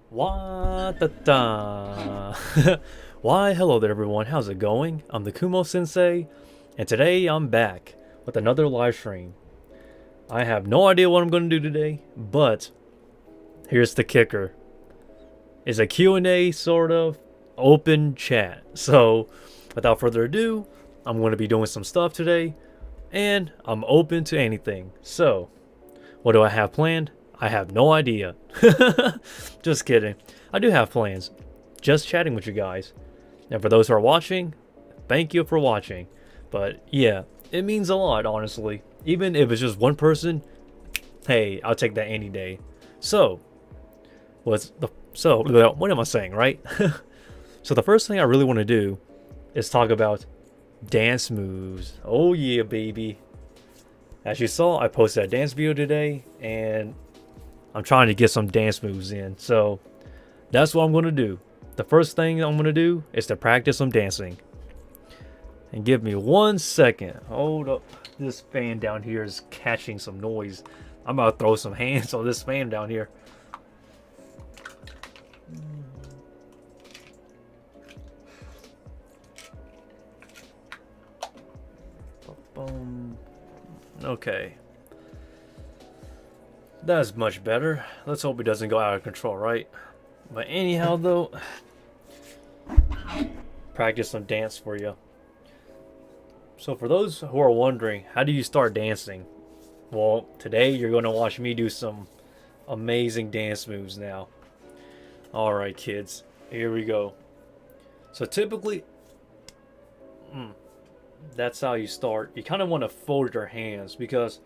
What the da? Why, hello there, everyone. How's it going? I'm the Kumo Sensei, and today I'm back with another live stream. I have no idea what I'm going to do today, but here's the kicker. It's a Q&A sort of open chat. So, without further ado, I'm going to be doing some stuff today, and I'm open to anything. So, what do I have planned? I have no idea. Just kidding. I do have plans. Just chatting with you guys. And for those who are watching, thank you for watching. But yeah, it means a lot, honestly. Even if it's just one person, hey, I'll take that any day. So, what am I saying, right? So the first thing I really want to do is talk about dance moves. Oh yeah, baby. As you saw, I posted a dance video today, and I'm trying to get some dance moves in. So that's what I'm going to do. The first thing I'm going to do is to practice some dancing. And give me 1 second. Hold up. This fan down here is catching some noise. I'm about to throw some hands on this fan down here. Boom. Okay. That's much better. Let's hope it doesn't go out of control, right? But anyhow, though, practice some dance for you. So for those who are wondering, how do you start dancing? Well, today you're going to watch me do some amazing dance moves now. Alright, kids. Here we go. So typically, that's how you start. You kind of want to fold your hands because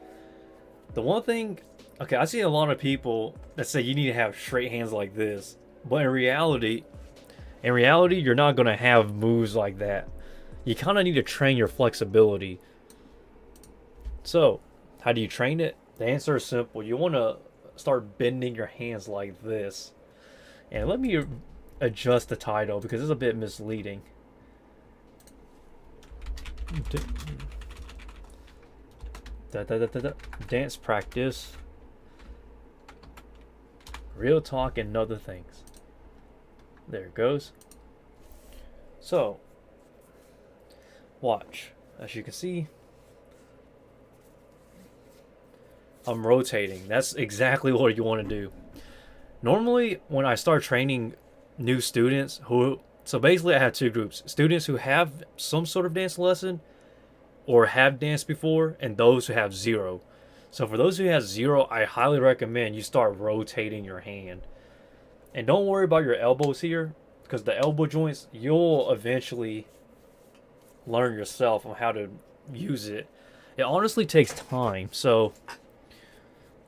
the one thing, okay, I see a lot of people that say you need to have straight hands like this, but in reality, you're not gonna have moves like that. You kind of need to train your flexibility. So, how do you train it? The answer is simple. You want to start bending your hands like this. And let me adjust the title because it's a bit misleading. Dance practice, real talk, and other things. There it goes. So, watch. As you can see, I'm rotating. That's exactly what you want to do. Normally, when I start training new students so basically I have two groups. Students who have some sort of dance lesson or have danced before, and those who have zero. So for those who have zero, I highly recommend you start rotating your hand. And don't worry about your elbows here, because the elbow joints, you'll eventually learn yourself on how to use it. It honestly takes time, so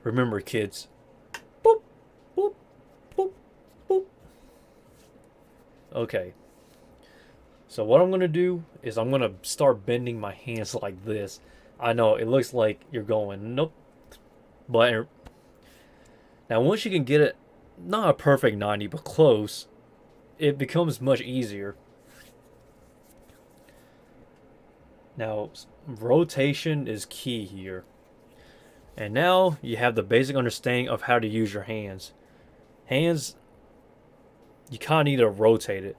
remember, kids. Boop, boop, boop, boop. Okay. So what I'm going to do is I'm going to start bending my hands like this. I know, it looks like you're going, nope. But now once you can get it, not a perfect 90, but close, it becomes much easier. Now, rotation is key here. And now you have the basic understanding of how to use your hands. Hands, you kind of need to rotate it.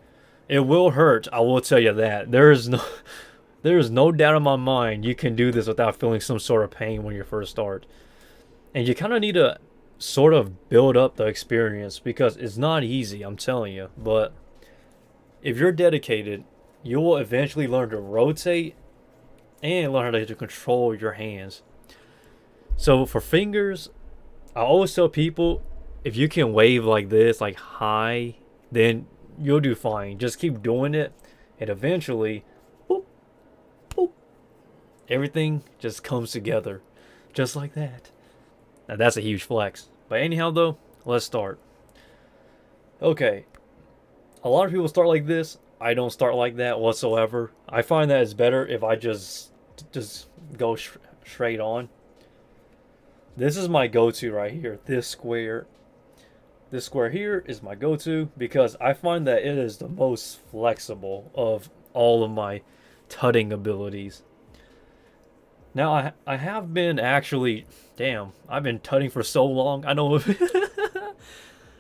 It will hurt, I will tell you that. There is no doubt in my mind you can do this without feeling some sort of pain when you first start. And you kind of need to sort of build up the experience because it's not easy, I'm telling you. But if you're dedicated, you will eventually learn to rotate and learn how to control your hands. So for fingers, I always tell people, if you can wave like this, like high, then you'll do fine. Just keep doing it, and eventually, boop, boop, everything just comes together, just like that. Now that's a huge flex. But anyhow, though, let's start. Okay, a lot of people start like this. I don't start like that whatsoever. I find that it's better if I just go straight on. This is my go-to right here. This square here is my go-to because I find that it is the most flexible of all of my tutting abilities. Now I have been actually, damn, I've been tutting for so long. I know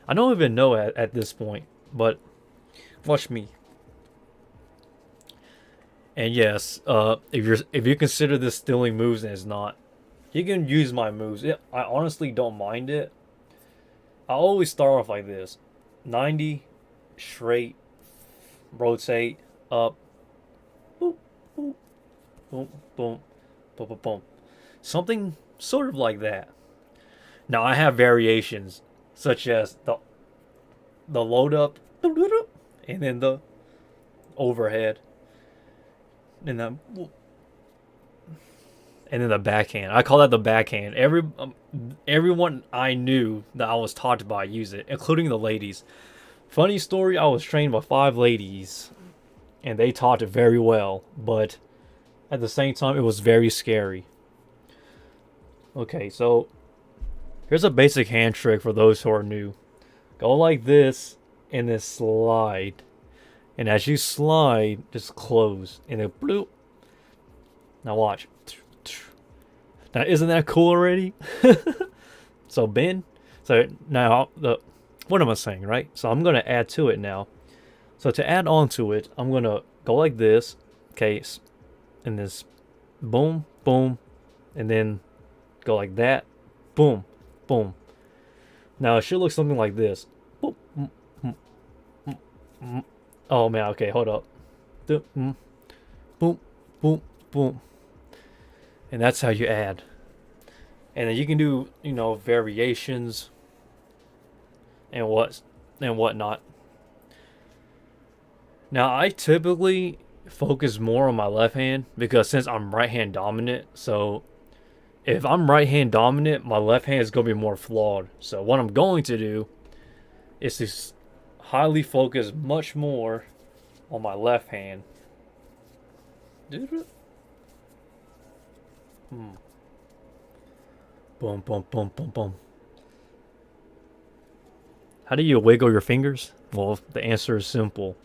I don't even know at this point, but watch me. And yes, if you consider this stealing moves and it's not, you can use my moves. I honestly don't mind it. I always start off like this: 90, straight, rotate, up, boop, boop, boom, boom, boom, boom, boom. Something sort of like that. Now I have variations, such as the load up, and then the overhead, and then the backhand. I call that the backhand. Everyone I knew that I was taught by use it, including the ladies. Funny story: I was trained by 5 ladies, and they taught it very well. But at the same time, it was very scary. Okay, so here's a basic hand trick for those who are new. Go like this, and then slide. And as you slide, just close, and then bloop. Now watch. Now isn't that cool already? So bend. So now what am I saying, right? So I'm gonna add to it now. So to add on to it, I'm gonna go like this, okay, and this boom, boom, and then go like that, boom, boom. Now it should look something like this. Boom, oh man, okay, hold up. Boom, boom, boom. And that's how you add. And then you can do, variations and whatnot. Now I typically focus more on my left hand because since I'm right hand dominant, so if I'm right hand dominant, my left hand is going to be more flawed. So what I'm going to do is to highly focus much more on my left hand. Boom, boom, boom, boom, boom. How do you wiggle your fingers? Well, the answer is simple.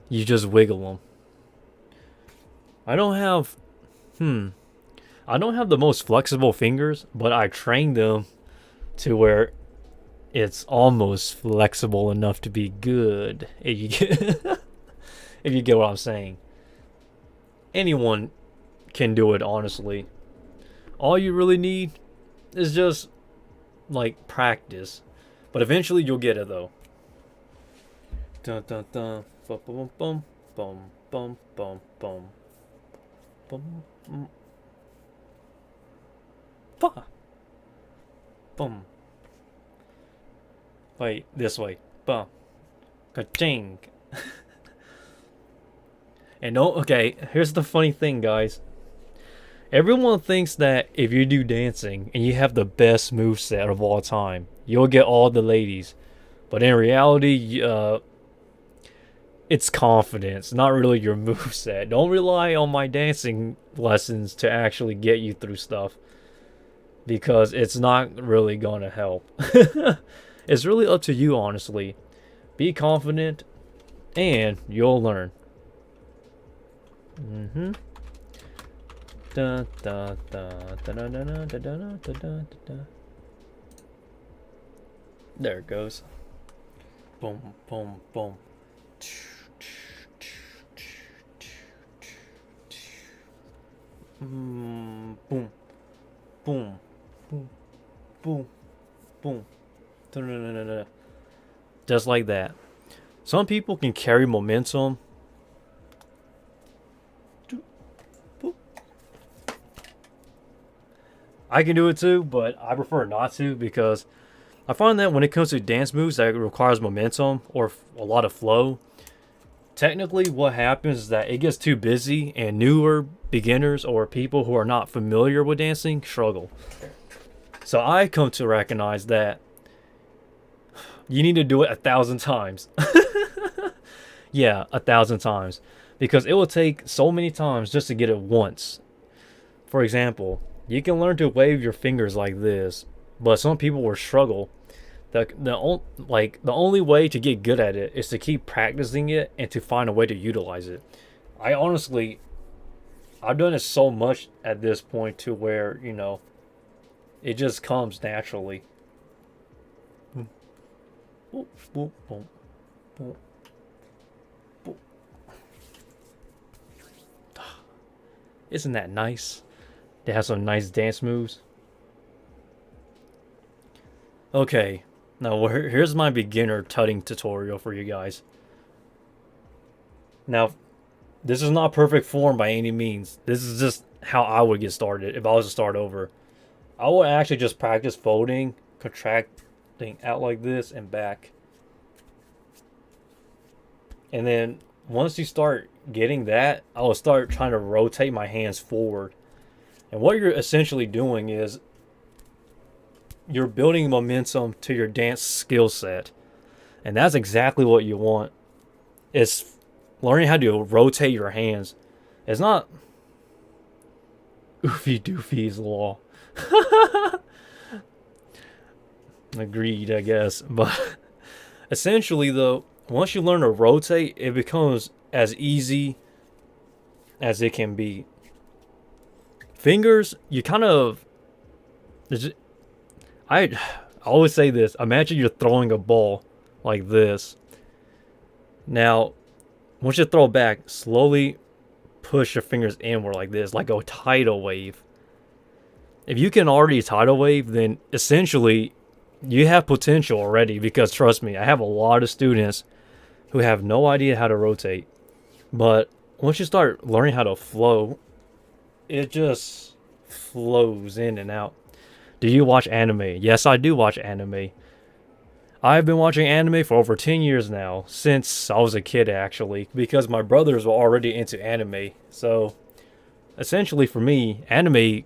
You just wiggle them. I don't have the most flexible fingers, but I train them to where it's almost flexible enough to be good. If you get, if you get what I'm saying. Anyone can do it, honestly. All you really need is just like practice, but eventually you'll get it though. Dun dun dun, bum bum bum bum bum bum bum bum bum. Fa. Bum. Wait, this way. Bum. Ka-ching. And no, okay, here's the funny thing, guys. Everyone thinks that if you do dancing and you have the best moveset of all time, you'll get all the ladies. But in reality, it's confidence, not really your moveset. Don't rely on my dancing lessons to actually get you through stuff, because it's not really gonna help. It's really up to you, honestly. Be confident, and you'll learn. Da, da, da, da, da, da, da, da, da, da, da. There it goes. Boom, boom, boom. Boom, boom, boom, boom, boom. Just like that. Some people can carry momentum. I can do it too, but I prefer not to, because I find that when it comes to dance moves that requires momentum or a lot of flow, technically what happens is that it gets too busy and newer beginners or people who are not familiar with dancing struggle. So I come to recognize that you need to do it 1,000 times. Yeah, 1,000 times. Because it will take so many times just to get it once. For example, you can learn to wave your fingers like this, but some people will struggle. The only way to get good at it is to keep practicing it and to find a way to utilize it. I've done it so much at this point to where, it just comes naturally. Boop, boop, boop, boop, boop. Isn't that nice? They have some nice dance moves. Okay, now here's my beginner tutting tutorial for you guys. Now, this is not perfect form by any means. This is just how I would get started if I was to start over. I would actually just practice folding, contracting out like this, and back. And then once you start getting that, I will start trying to rotate my hands forward. And what you're essentially doing is you're building momentum to your dance skill set. And that's exactly what you want. It's learning how to rotate your hands. It's not oofy doofy's law. Agreed, I guess. But essentially, though, once you learn to rotate, it becomes as easy as it can be. Fingers, you kind of... I always say this. Imagine you're throwing a ball like this. Now, once you throw it back, slowly push your fingers inward like this, like a tidal wave. If you can already tidal wave, then essentially you have potential already, because trust me, I have a lot of students who have no idea how to rotate. But once you start learning how to flow, it just flows in and out. Do you watch anime? Yes, I do watch anime. I've been watching anime for over 10 years now, since I was a kid actually, because my brothers were already into anime. So essentially for me, anime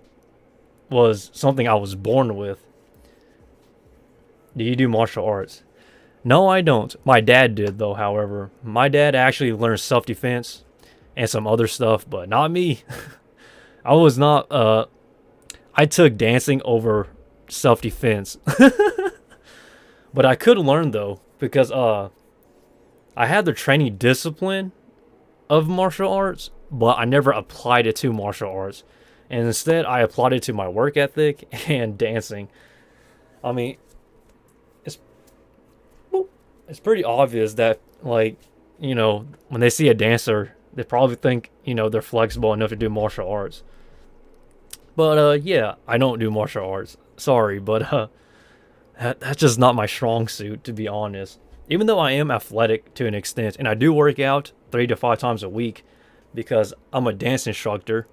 was something I was born with. Do you do martial arts? No, I don't. My dad did though, however. My dad actually learned self-defense and some other stuff, but not me. I was not, I took dancing over self-defense. But I could learn though, because I had the training discipline of martial arts, but I never applied it to martial arts. And instead, I applied it to my work ethic and dancing. I mean, it's pretty obvious that, like, you know, when they see a dancer, they probably think, you know, they're flexible enough to do martial arts. But yeah, I don't do martial arts. Sorry, but that's just not my strong suit, to be honest. Even though I am athletic to an extent, and I do work out 3 to 5 times a week because I'm a dance instructor,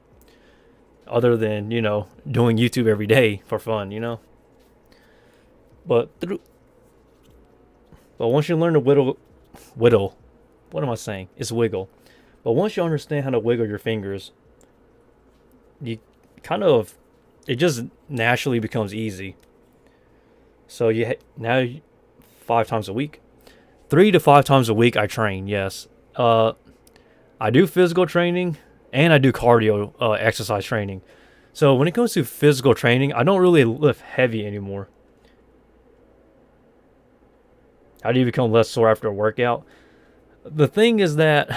other than, you know, doing YouTube every day for fun, you know. But once you learn to whittle, what am I saying? It's wiggle. But once you understand how to wiggle your fingers, you kind of, it just naturally becomes easy. So now 5 times a week, 3 to 5 times a week I train. Yes, I do physical training and I do cardio exercise training. So when it comes to physical training, I don't really lift heavy anymore. How do you become less sore after a workout? The thing is that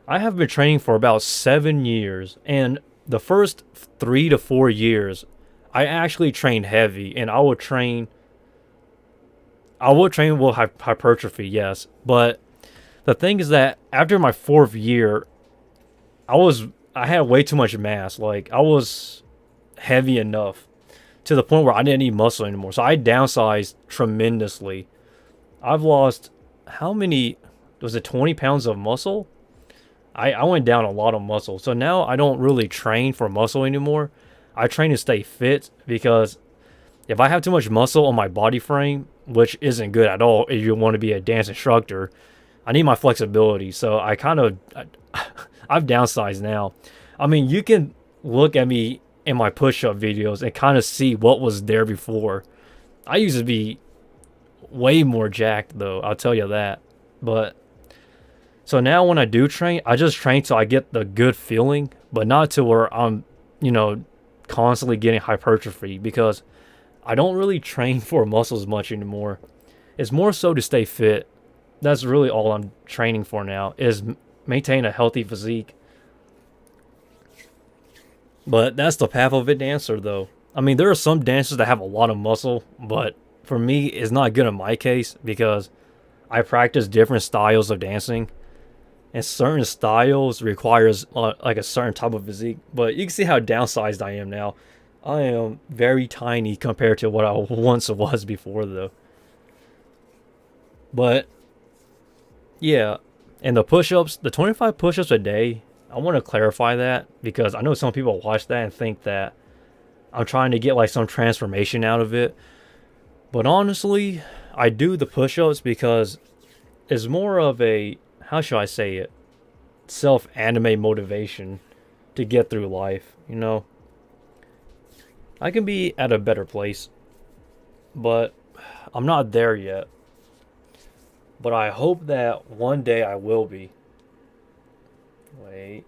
I have been training for about 7 years, and the first 3 to 4 years, I actually trained heavy, and I would train with hypertrophy, yes. But the thing is that after my 4th year, I had way too much mass. Like, I was heavy enough to the point where I didn't need muscle anymore. So I downsized tremendously. I've lost, how many, was it 20 pounds of muscle? I went down a lot of muscle. So now I don't really train for muscle anymore. I train to stay fit, because if I have too much muscle on my body frame, which isn't good at all if you want to be a dance instructor, I need my flexibility. So I've downsized now. I mean, you can look at me in my push-up videos and kind of see what was there before. I used to be way more jacked though, I'll tell you that. But so now when I do train, I just train till I get the good feeling, but not to where I'm, you know, constantly getting hypertrophy, because I don't really train for muscles much anymore. It's more so to stay fit. That's really all I'm training for now, is maintain a healthy physique. But that's the path of a dancer though. I mean, there are some dancers that have a lot of muscle, but for me is not good in my case because I practice different styles of dancing, and certain styles requires like a certain type of physique. But you can see how downsized I am now. I am very tiny compared to what I once was before, though. But yeah, and the push-ups, the 25 push-ups a day. I want to clarify that because I know some people watch that and think that I'm trying to get like some transformation out of it. But honestly, I do the push-ups because it's more of a, how should I say it, self-anime motivation to get through life, you know? I can be at a better place, but I'm not there yet. But I hope that one day I will be. Wait.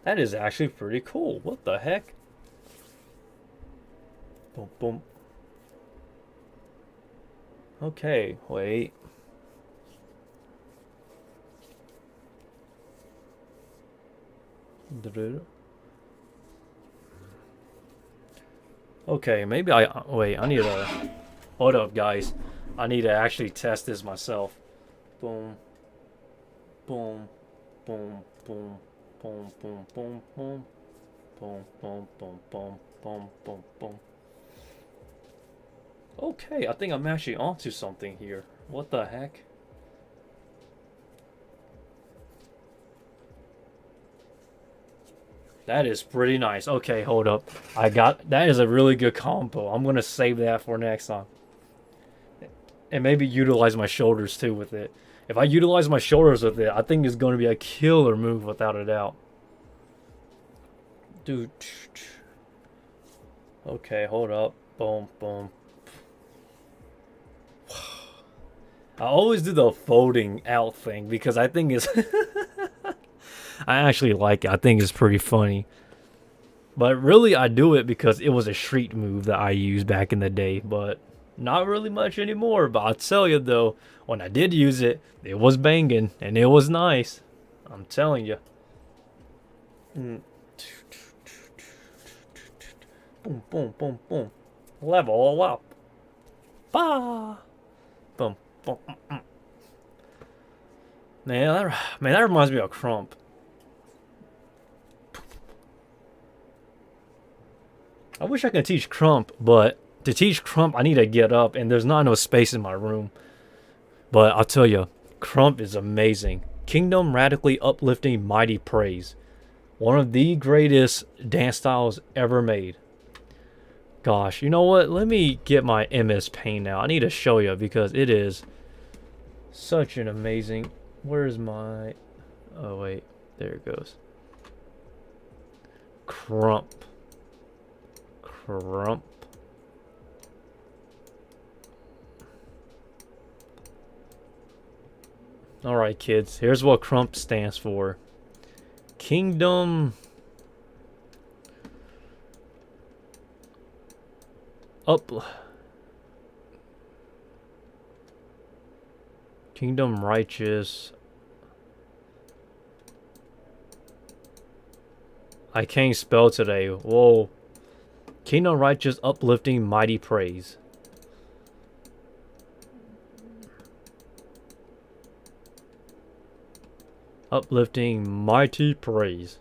That is actually pretty cool. What the heck? Boom, boom. Okay, wait. Okay, maybe wait, I need to, hold up, guys. I need to actually test this myself. Boom, boom, boom, boom, boom, boom, boom, boom, boom, boom, boom, boom, boom, boom, boom. Okay, I think I'm actually onto something here. What the heck? That is pretty nice. Okay, hold up. That is a really good combo. I'm gonna save that for next time. And maybe utilize my shoulders too with it. If I utilize my shoulders with it, I think it's gonna be a killer move without a doubt. Dude. Okay, hold up. Boom, boom. I always do the folding out thing because I think it's I actually like it. I think it's pretty funny. But really, I do it because it was a street move that I used back in the day. But not really much anymore. But I'll tell you, though, when I did use it, it was banging. And it was nice. I'm telling you. Boom, boom, boom, boom. Level up. Bah. Boom, boom. Man, that reminds me of Crump. I wish I could teach Crump, but to teach Crump, I need to get up, and there's not enough space in my room. But I'll tell you, Crump is amazing. Kingdom radically uplifting mighty praise. One of the greatest dance styles ever made. Gosh, you know what? Let me get my MS Paint now. I need to show you because it is such an amazing... Where's my... Oh, wait. There it goes. Crump. Crump. Alright, kids. Here's what Crump stands for. Kingdom... Kingdom righteous... I can't spell today. Whoa. Kingdom righteous, uplifting, mighty praise. Uplifting, mighty praise.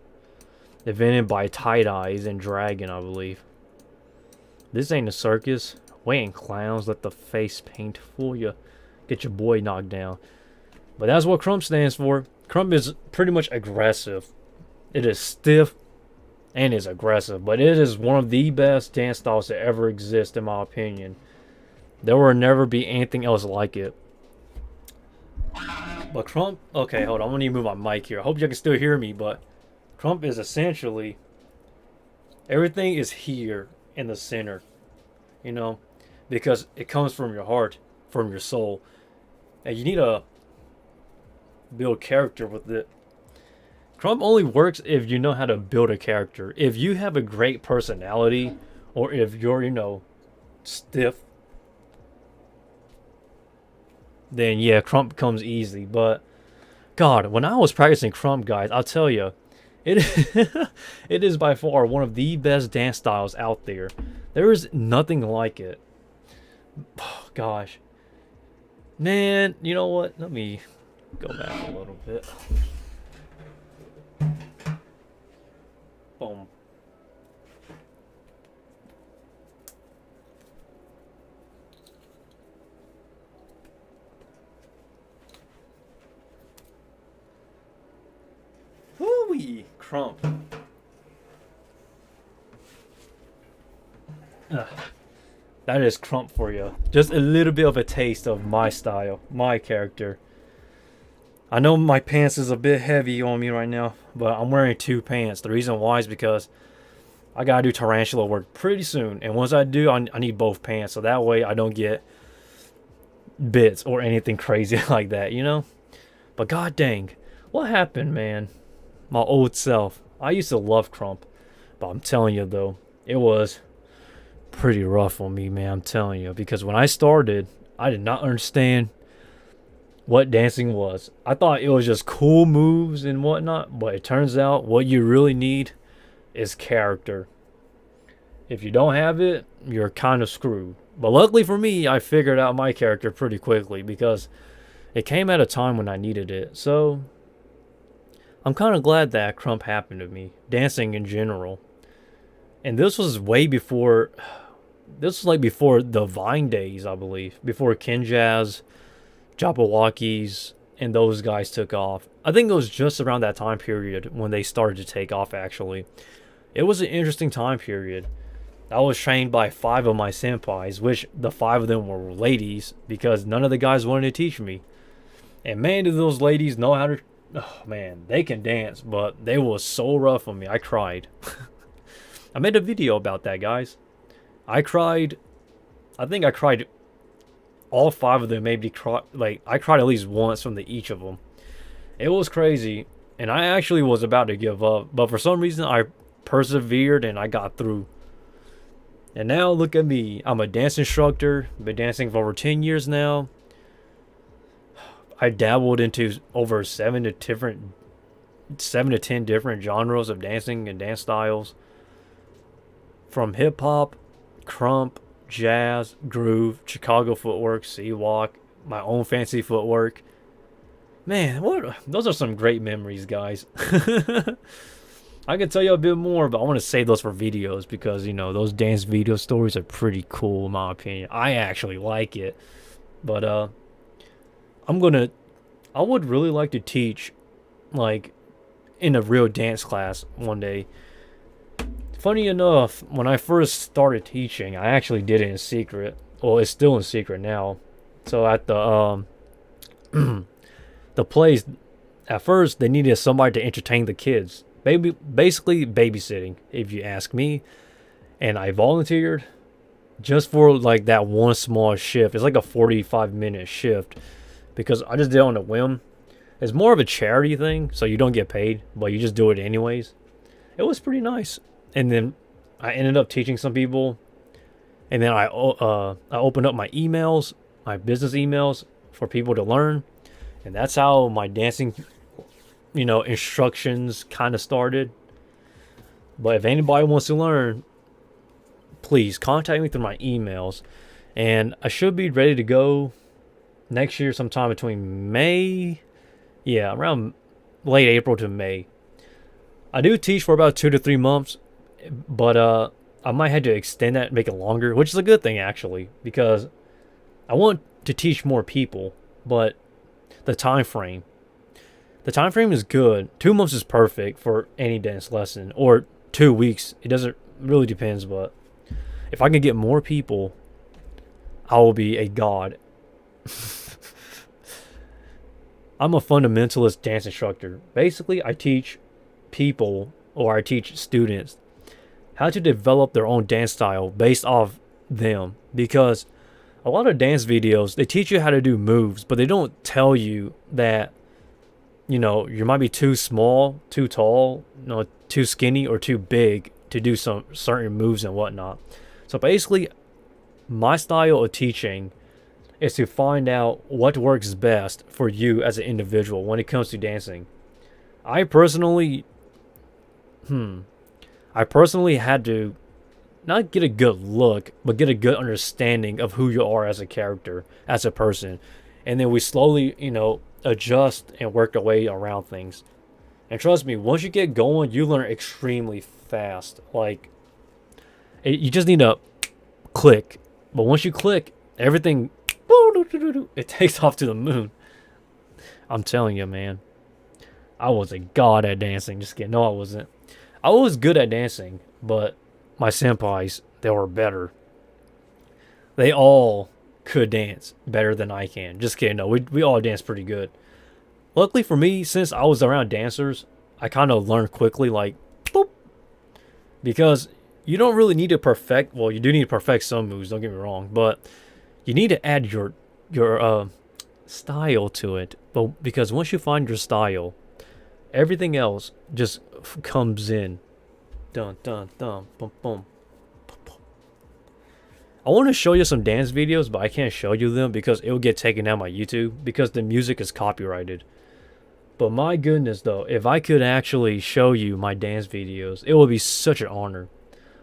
Invented by Tie-Dyes and Dragon, I believe. This ain't a circus. We ain't clowns. Let the face paint fool you. Get your boy knocked down. But that's what Crump stands for. Crump is pretty much aggressive. It is stiff and is aggressive, but it is one of the best dance styles to ever exist, in my opinion. There will never be anything else like it. But Crump, okay, hold on, I'm gonna move my mic here. I hope you can still hear me, but Crump is essentially everything is here in the center, you know, because it comes from your heart, from your soul, and you need to build character with it. Crump only works if you know how to build a character. If you have a great personality, or if you're, you know, stiff, then yeah, Crump comes easy. But, God, when I was practicing Crump, guys, I'll tell you, it is by far one of the best dance styles out there. There is nothing like it. Oh, gosh. Man, you know what? Let me go back a little bit. Boom. Woo-wee! Crump. Ugh. That is crump for you. Just a little bit of a taste of my style, my character. I know my pants is a bit heavy on me right now, but I'm wearing 2 pants. The reason why is because I gotta do tarantula work pretty soon. And once I do, I need both pants. So that way I don't get bits or anything crazy like that, you know? But god dang, what happened, man? My old self. I used to love crump. But I'm telling you though, it was pretty rough on me, man. I'm telling you. Because when I started, I did not understand what dancing was. I thought it was just cool moves and whatnot. But it turns out what you really need is character. If you don't have it, you're kind of screwed. But luckily for me, I figured out my character pretty quickly because it came at a time when I needed it. So I'm kind of glad that crump happened to me. Dancing in general. And this was way before, this was like before the Vine days, I believe. Before Kenjaz, Jabberwockies, and those guys took off. I think it was just around that time period when they started to take off, actually. It was an interesting time period. I was trained by 5 of my senpais, which the 5 of them were ladies, because none of the guys wanted to teach me. And man, did those ladies know how to... Oh man, they can dance, but they were so rough on me. I cried. I made a video about that, guys. I cried. I think I cried. All 5 of them made me cry. Like, I cried at least once from each of them. It was crazy. And I actually was about to give up. But for some reason, I persevered and I got through. And now, look at me. I'm a dance instructor. Been dancing for over 10 years now. I dabbled into over 7 to 10 different genres of dancing and dance styles. From hip-hop, crump, jazz, groove, Chicago footwork, sea-walk, my own fancy footwork. Man, those are some great memories, guys. I could tell you a bit more, but I want to save those for videos because, you know, those dance video stories are pretty cool in my opinion. I actually like it. But, I would really like to teach, like, in a real dance class one day. Funny enough, when I first started teaching, I actually did it in secret. Well, it's still in secret now. So at the the place, at first they needed somebody to entertain the kids. Basically babysitting, if you ask me. And I volunteered just for like that one small shift. It's like a 45-minute shift because I just did it on a whim. It's more of a charity thing, so you don't get paid, but you just do it anyways. It was pretty nice. And then I ended up teaching some people. And then I opened up my emails, my business emails for people to learn. And that's how my dancing, you know, instructions kind of started. But if anybody wants to learn, please contact me through my emails. And I should be ready to go next year sometime between May. Yeah, around late April to May. I do teach for about 2 to 3 months. But I might have to extend that and make it longer, which is a good thing actually, because I want to teach more people, but the time frame is good. 2 months is perfect for any dance lesson, or 2 weeks. It doesn't really depends, but if I can get more people, I will be a god. I'm a fundamentalist dance instructor. Basically, I teach people, or I teach students, how to develop their own dance style based off them. Because a lot of dance videos, they teach you how to do moves, but they don't tell you that, you know, you might be too small, too tall, you know, too skinny, or too big to do some certain moves and whatnot. So basically, my style of teaching is to find out what works best for you as an individual when it comes to dancing. I personally had to not get a good look, but get a good understanding of who you are as a character, as a person. And then we slowly, adjust and work our way around things. And trust me, once you get going, you learn extremely fast. Like, you just need to click. But once you click, everything, it takes off to the moon. I'm telling you, man. I was a god at dancing. Just kidding. No, I wasn't. I was good at dancing, but my senpais, they were better. They all could dance better than I can. Just kidding. No, we all dance pretty good. Luckily for me, since I was around dancers, I kind of learned quickly, like, boop. Because you don't really need to perfect, well, you do need to perfect some moves, don't get me wrong, but you need to add your style to it. But because once you find your style, everything else just comes in. Dun, dun, dun, boom, boom. I want to show you some dance videos, but I can't show you them because it will get taken down my YouTube because the music is copyrighted. But my goodness, though, if I could actually show you my dance videos, it would be such an honor.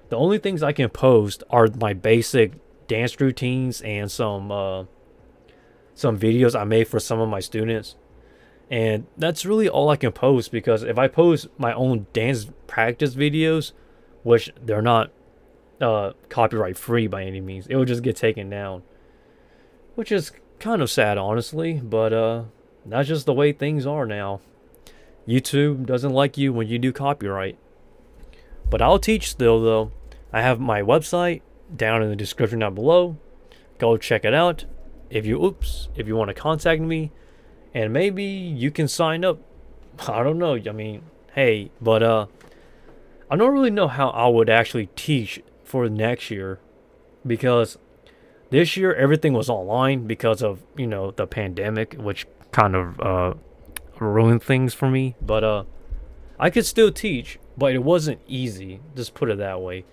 The only things I can post are my basic dance routines and some videos I made for some of my students. And that's really all I can post because if I post my own dance practice videos, which they're not copyright free by any means, it will just get taken down. Which is kind of sad, honestly, but that's just the way things are now. YouTube doesn't like you when you do copyright. But I'll teach still, though. I have my website down in the description down below. Go check it out. If you want to contact me, and maybe you can sign up. I don't know. I mean, hey, but I don't really know how I would actually teach for next year because this year everything was online because of, the pandemic, which kind of ruined things for me. But I could still teach, but it wasn't easy. Just put it that way.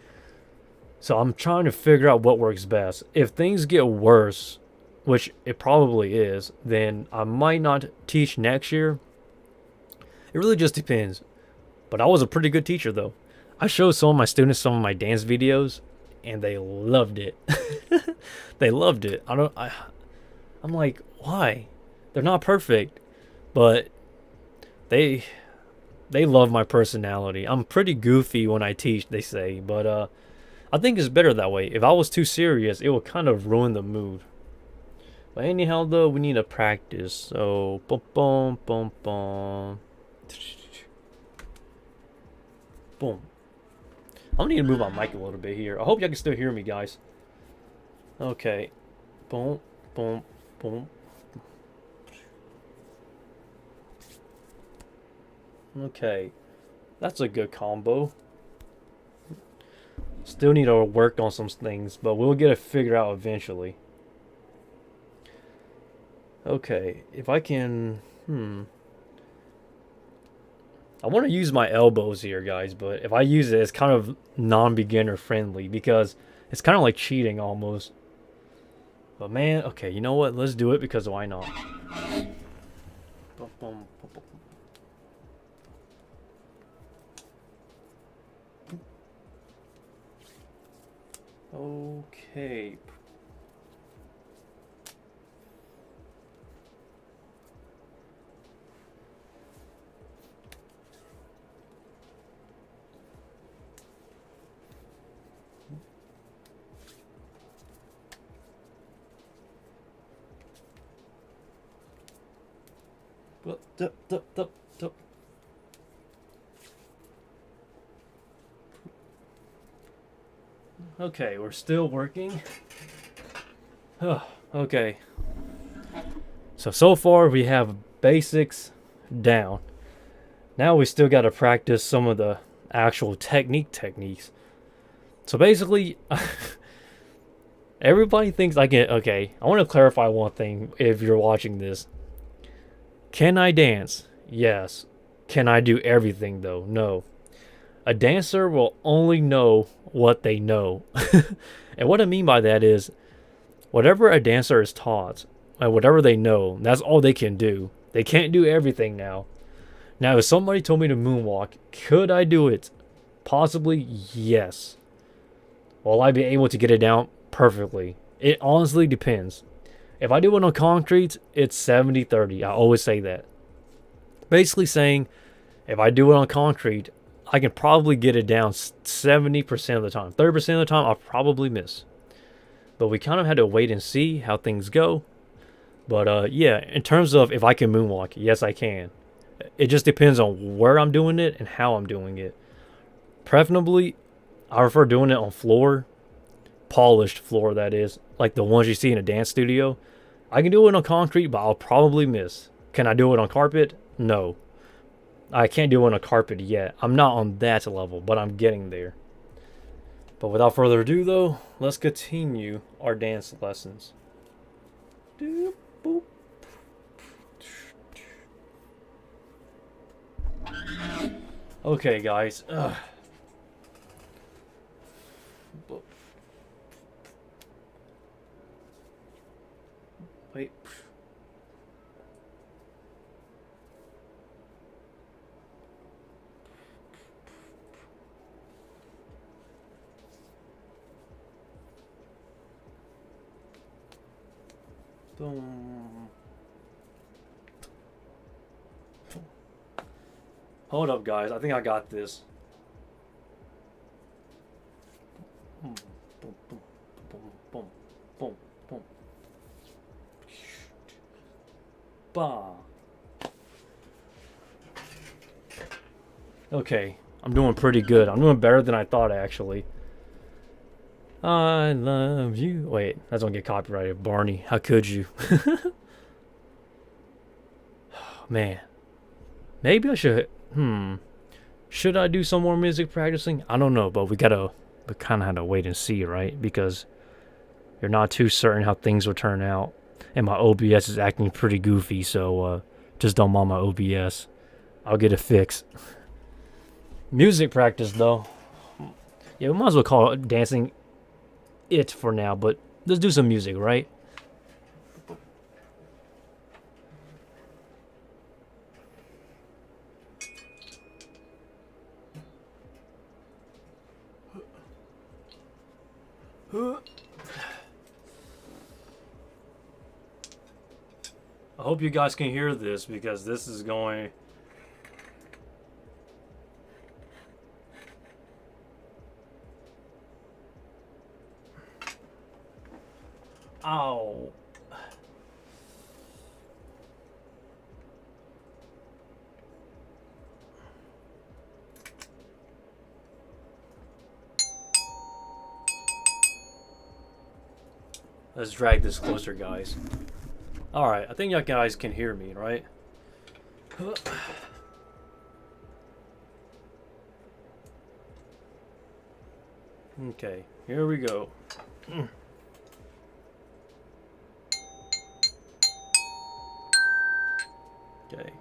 So I'm trying to figure out what works best. If things get worse, which it probably is, then I might not teach next year. It really just depends. But I was a pretty good teacher, though. I showed some of my students some of my dance videos, and they loved it. They loved it. I'm like, why? They're not perfect, but they love my personality. I'm pretty goofy when I teach, they say, but I think it's better that way. If I was too serious, it would kind of ruin the mood. But anyhow, though, we need to practice. So, boom, boom, boom, boom. Boom. I'm gonna need to move my mic a little bit here. I hope y'all can still hear me, guys. Okay. Boom, boom, boom. Okay. That's a good combo. Still need to work on some things, but we'll get it figured out eventually. Okay, if I can... I want to use my elbows here, guys, but if I use it, it's kind of non-beginner friendly because it's kind of like cheating almost. But man, okay, you know what? Let's do it because why not? Okay. Okay, we're still working. Okay. So far we have basics down. Now we still got to practice some of the actual techniques. So basically, everybody thinks I can... Okay, I want to clarify one thing if you're watching this. Can I dance? Yes. Can I do everything, though? No. A dancer will only know what they know. And what I mean by that is, whatever a dancer is taught, and whatever they know, that's all they can do. They can't do everything now. Now, if somebody told me to moonwalk, could I do it? Possibly, yes. Will I be able to get it down perfectly? It honestly depends. If I do it on concrete, it's 70-30. I always say that. Basically saying if I do it on concrete, I can probably get it down 70% of the time. 30% of the time, I'll probably miss. But we kind of had to wait and see how things go. But yeah, in terms of if I can moonwalk, yes, I can. It just depends on where I'm doing it and how I'm doing it. Preferably, I prefer doing it on floor, polished floor, that is, like the ones you see in a dance studio. I can do it on concrete, but I'll probably miss. Can I do it on carpet? No. I can't do it on a carpet yet. I'm not on that level, but I'm getting there. But without further ado, though, let's continue our dance lessons. Okay, guys. Wait. Boom. Hold up, guys. I think I got this. Boom, boom, boom, boom, boom, boom. Bah. Okay, I'm doing pretty good. I'm doing better than I thought, actually. I love you. Wait, that's gonna get copyrighted. Barney, how could you? Man, maybe I should. Should I do some more music practicing? I don't know, but we kind of had to wait and see, right? Because you're not too certain how things will turn out, and my OBS is acting pretty goofy. So just don't mind my OBS. I'll get it fixed. Music practice, though. Yeah, we might as well call it dancing it for now, but let's do some music, right? I hope you guys can hear this because this is going. Ow. Let's drag this closer, guys. Alright, I think you guys can hear me, right? Okay, here we go. Okay.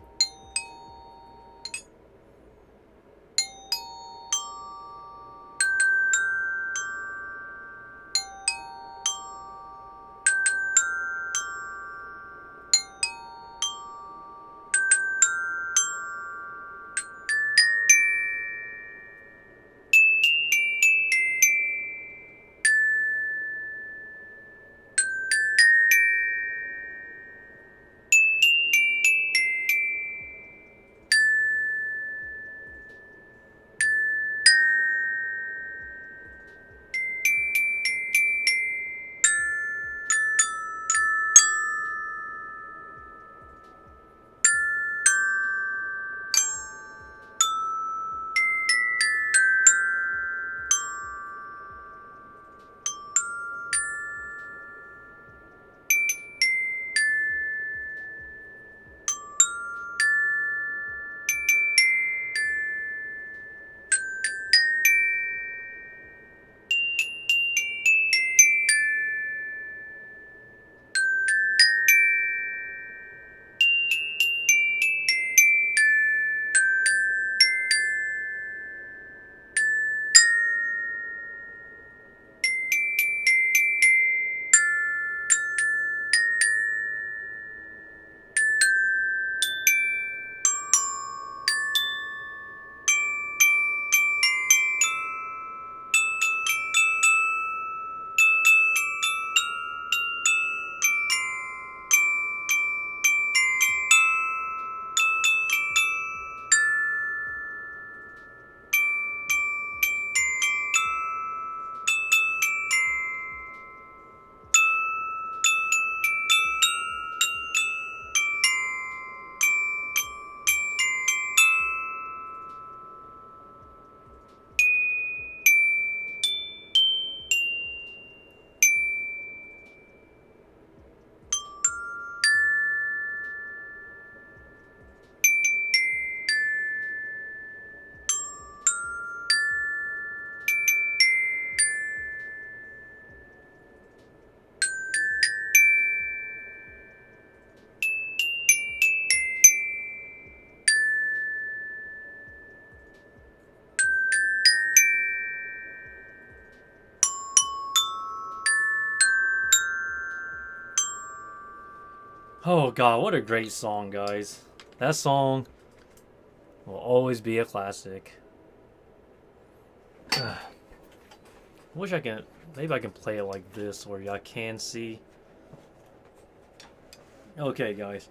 Oh god, what a great song, guys. That song will always be a classic. Wish I can. Maybe I can play it like this where y'all can see. Okay, guys.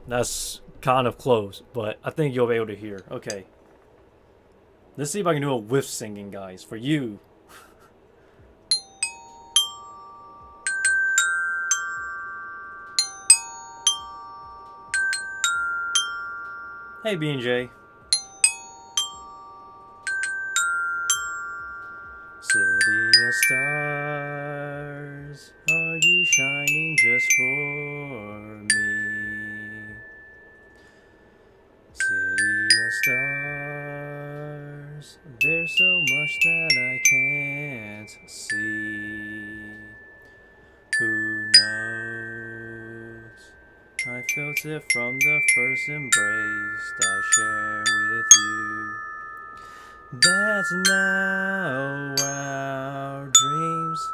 That's kind of close, but I think you'll be able to hear. Okay. Let's see if I can do it with singing, guys. For you. Hey, B&J. City of stars, are you shining just for me? City of stars, there's so much that I can't see. Who knows? I felt it from the first embrace I share with you. That now our dreams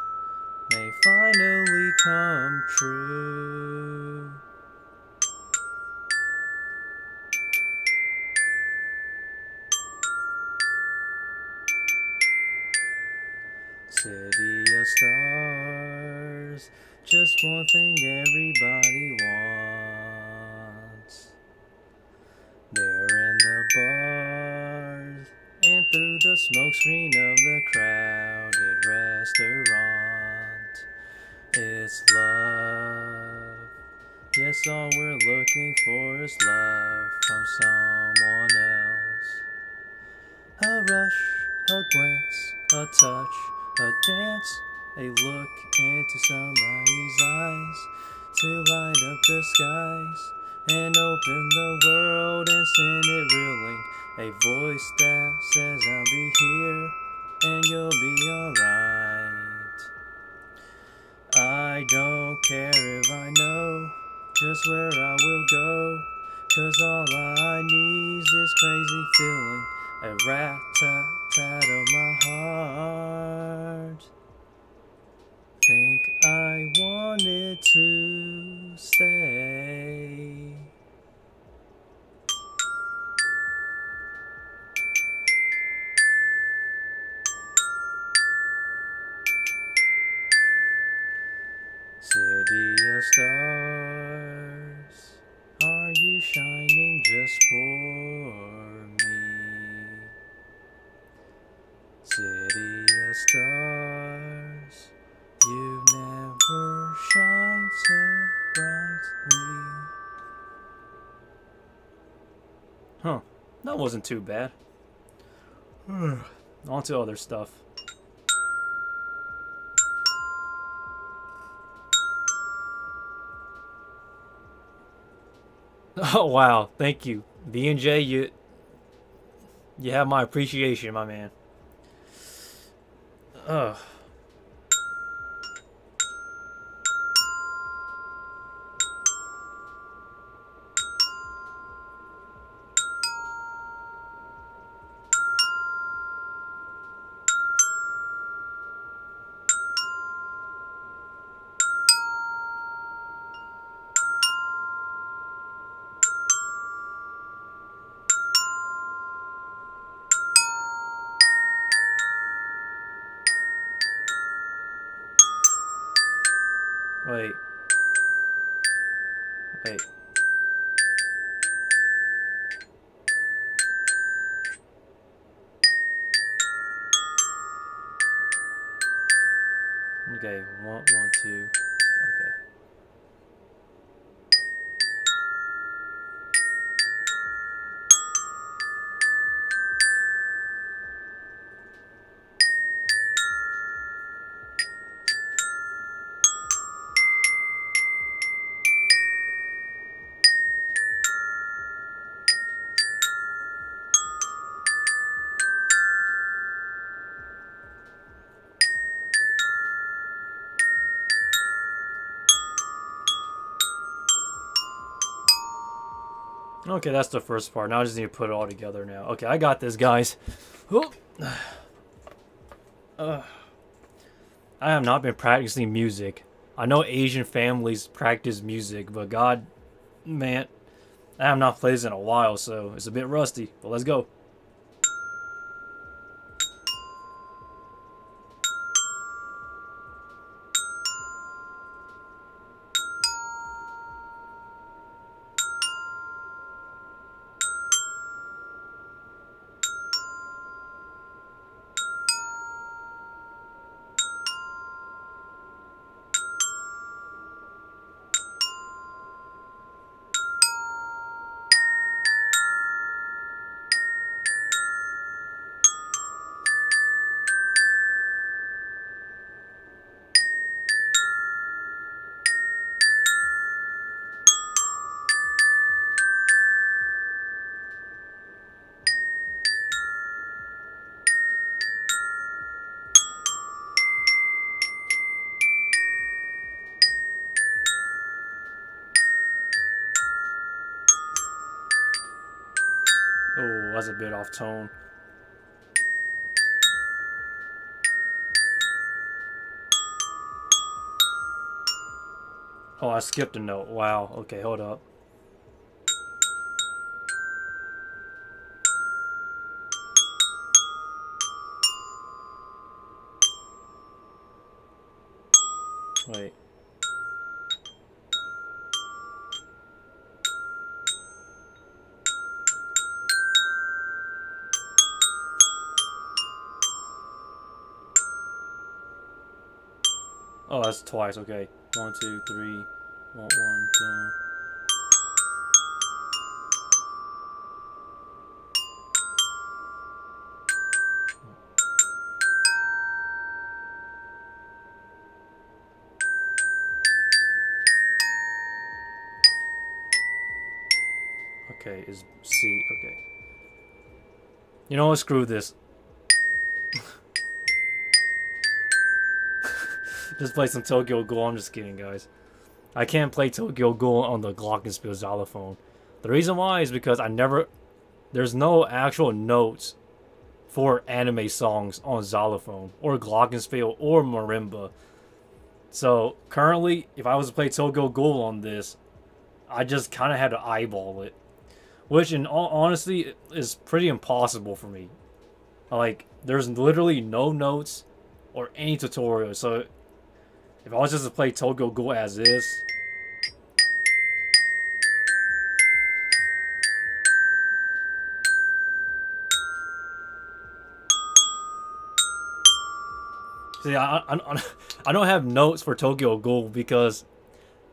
may finally come true. City of stars, just one thing everybody wants. There in the bars and through the smokescreen of the crowded restaurant. It's love. Yes, all we're looking for is love from someone else. A rush, a glance, a touch, a dance, a look into somebody's eyes to light up the skies and open the world and send it reeling. A voice that says I'll be here and you'll be alright. I don't care if I know just where I will go, 'cause all I need is this crazy feeling, a rat-tat-tat of my heart. Think I wanted to stay. City of stars, are you shining just for me? City of stars, you never shine so brightly. Huh, that wasn't too bad. On to other stuff. Oh wow, thank you, B&J. You have my appreciation, my man. Ugh. Wait. Wait. Okay, one, two. Okay. Okay, that's the first part. Now I just need to put it all together now. Okay, I got this, guys. I have not been practicing music. I know Asian families practice music, but God, man, I have not played this in a while, so it's a bit rusty. But let's go. Oh, that's a bit off tone. Oh, I skipped a note. Wow. Okay, hold up. Wait. Oh, that's twice. Okay. One, two, three. One, two. Okay, is C. Okay. You know what? Screw this. Just play some Tokyo Ghoul. I'm just kidding, guys. I can't play Tokyo Ghoul on the Glockenspiel xylophone. The reason why is because I never. There's no actual notes for anime songs on xylophone or Glockenspiel or marimba. So currently, if I was to play Tokyo Ghoul on this, I just kind of had to eyeball it, which in all honesty is pretty impossible for me. Like, there's literally no notes or any tutorial. So if I was just to play Tokyo Ghoul as is, see, I don't have notes for Tokyo Ghoul because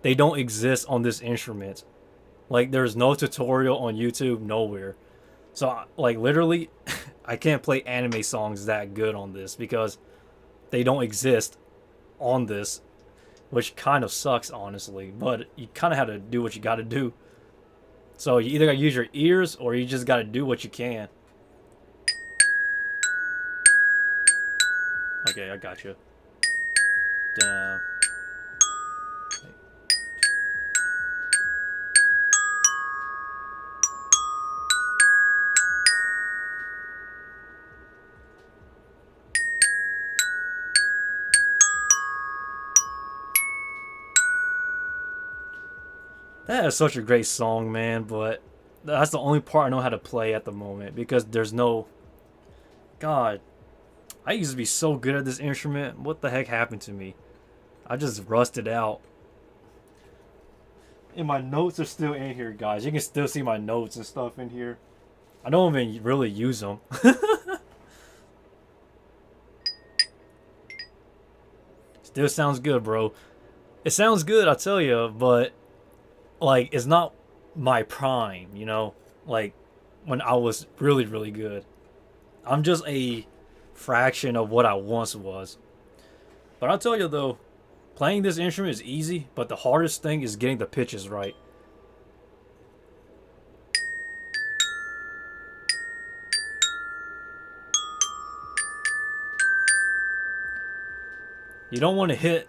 they don't exist on this instrument. Like, there's no tutorial on YouTube, nowhere. So, like, literally, I can't play anime songs that good on this because they don't exist on this, which kind of sucks, honestly. But you kind of have to do what you got to do. So, you either got to use your ears or you just got to do what you can. Okay, I got you. Down. That is such a great song, man, but that's the only part I know how to play at the moment because there's no. God, I used to be so good at this instrument. What the heck happened to me? I just rusted out. And my notes are still in here, guys. You can still see my notes and stuff in here. I don't even really use them. Still sounds good, bro. It sounds good, I tell you, but like it's not my prime, you know? Like when I was really, really good. I'm just a fraction of what I once was. But I'll tell you though, playing this instrument is easy, but the hardest thing is getting the pitches right. You don't want to hit.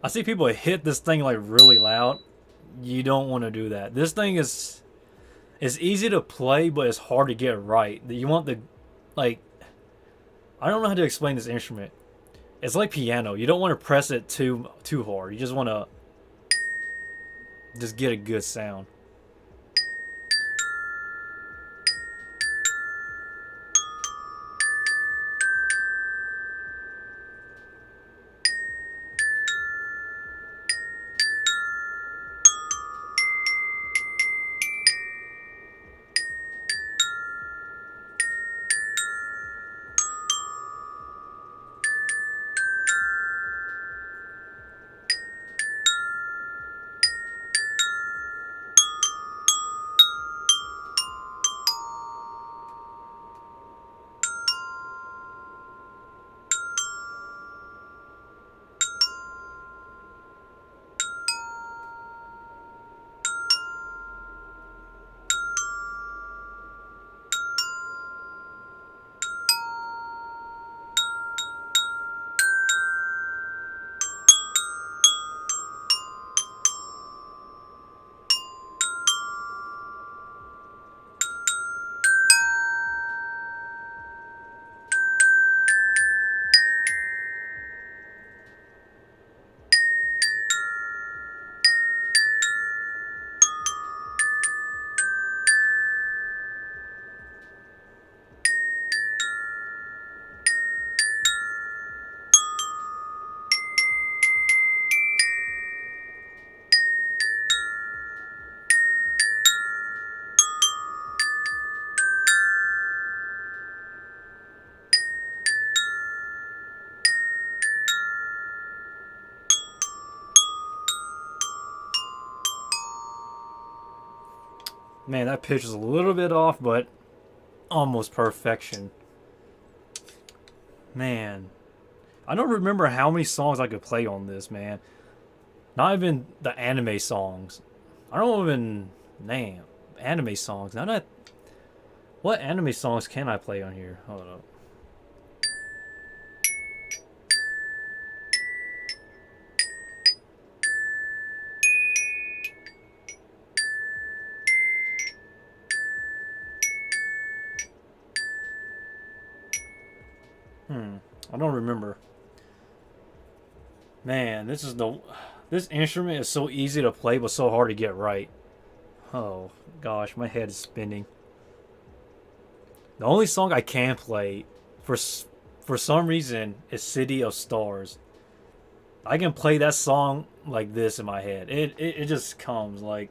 I see people hit this thing like really loud. You don't want to do that. This thing is. It's easy to play, but it's hard to get right. You want the. Like. I don't know how to explain this instrument. It's like piano. You don't want to press it too hard. You just want to just get a good sound. Man, that pitch is a little bit off, but almost perfection. Man, I don't remember how many songs I could play on this, man. Not even the anime songs. I don't even name anime songs. Now that what anime songs can I play on here? Hold up. I don't remember. Man, this instrument is so easy to play but so hard to get right. Oh gosh, my head is spinning. The only song I can play for for some reason is City of Stars. I can play that song like this in my head. It just comes like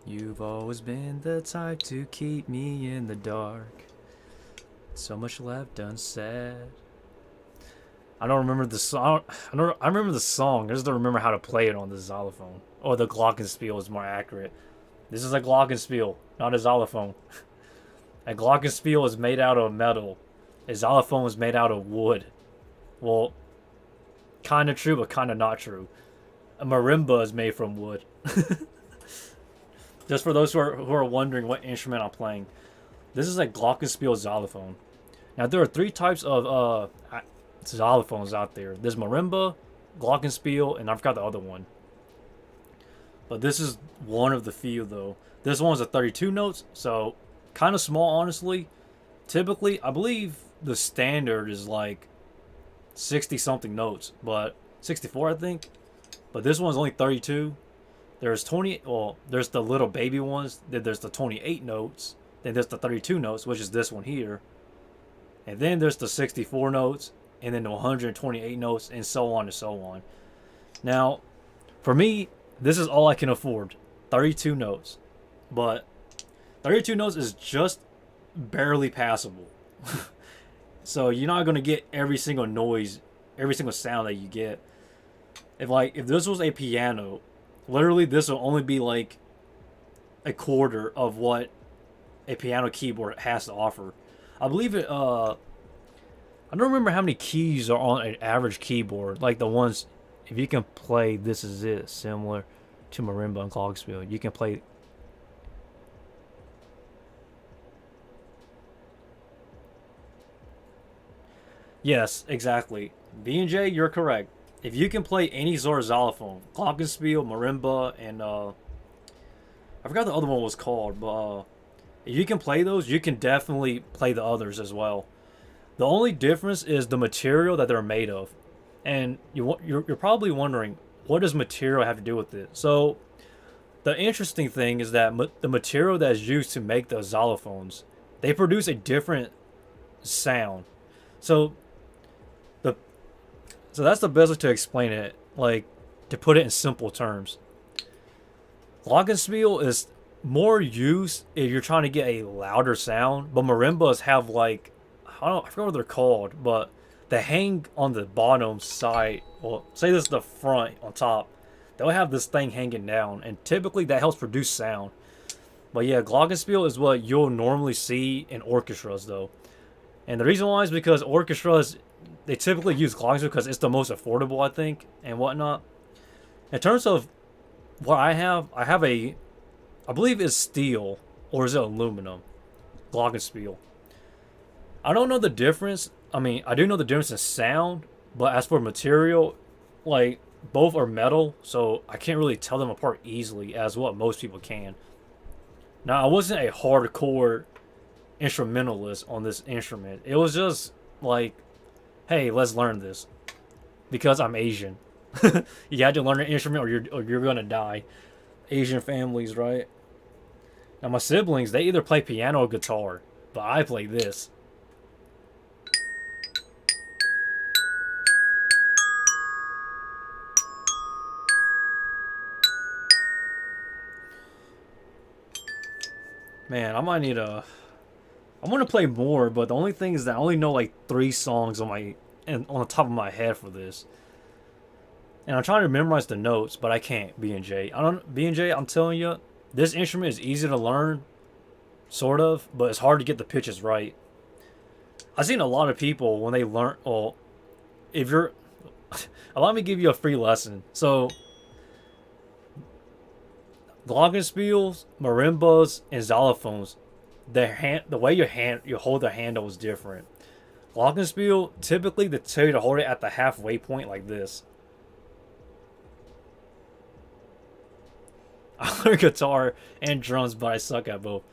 You've always been the type to keep me in the dark. So much left unsaid. I don't remember the song. I remember the song. I just don't remember how to play it on the xylophone. Or the glockenspiel is more accurate. This is a glockenspiel, not a xylophone. A glockenspiel is made out of metal. A xylophone is made out of wood. Well, kind of true, but kind of not true. A marimba is made from wood. Just for those who are wondering what instrument I'm playing, this is a glockenspiel xylophone. Now there are three types of xylophones out there. There's marimba, glockenspiel, and I forgot the other one. But this is one of the few though. This one's a 32 notes, so kind of small honestly. Typically, I believe the standard is like 60 something notes, but 64 I think. But this one's only 32. There's 20, well, there's the little baby ones, then there's the 28 notes, then there's the 32 notes, which is this one here. And then there's the 64 notes, and then the 128 notes, and so on and so on. Now, for me, this is all I can afford. 32 notes. But 32 notes is just barely passable. So you're not going to get every single noise, every single sound that you get. If this was a piano, Literally, this will only be like a quarter of what a piano keyboard has to offer. I believe it. I don't remember how many keys are on an average keyboard. Like the ones, if you can play "This Is It," similar to marimba and glockenspiel, you can play. Yes, exactly. B and J, you're correct. If you can play any sort of xylophone, glockenspiel, marimba, and I forgot the other one was called, but if you can play those, you can definitely play the others as well. The only difference is the material that they're made of, and you're probably wondering what does material have to do with it. So the interesting thing is that the material that is used to make the xylophones, they produce a different sound. So the so that's the best way to explain it. Like to put it in simple terms, glockenspiel is more used if you're trying to get a louder sound, but marimbas have like I forgot what they're called, but they hang on the bottom side. Well, say this is the front on top. They'll have this thing hanging down, and typically that helps produce sound. But yeah, glockenspiel is what you'll normally see in orchestras, though. And the reason why is because orchestras they typically use glockenspiel because it's the most affordable, I think, and whatnot. In terms of what I have a I believe it's steel or is it aluminum glockenspiel. I don't know the difference. I mean, I do know the difference in sound, but as for material, like both are metal, so I can't really tell them apart easily as what most people can. Now, I wasn't a hardcore instrumentalist on this instrument. It was just like, hey, let's learn this because I'm Asian. You had to learn an instrument or you're gonna die. Asian families, right? Now my siblings, they either play piano or guitar, but I play this. Man, I might need a. I want to play more, but the only thing is that I only know like 3 songs on my and on the top of my head for this, and I'm trying to memorize the notes, but I can't. B and J, I don't. B and J, I'm telling you, this instrument is easy to learn, sort of, but it's hard to get the pitches right. I've seen a lot of people when they learn. Well, if you're, allow me to give you a free lesson. So glockenspiels, marimbas, and xylophones, the way you hold the handle is different. Glockenspiel, typically they tell you to hold it at the halfway point like this. I learn guitar and drums, but I suck at both.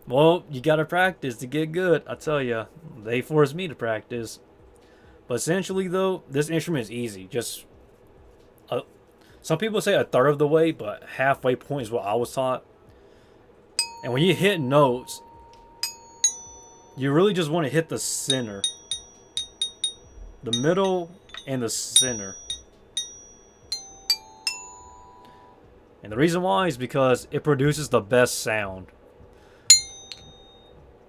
Well, you gotta practice to get good. I tell ya, they forced me to practice. But essentially, though, this instrument is easy. Just some people say a third of the way, but halfway point is what I was taught. And when you hit notes, you really just want to hit the center, the middle, and the center. And the reason why is because it produces the best sound.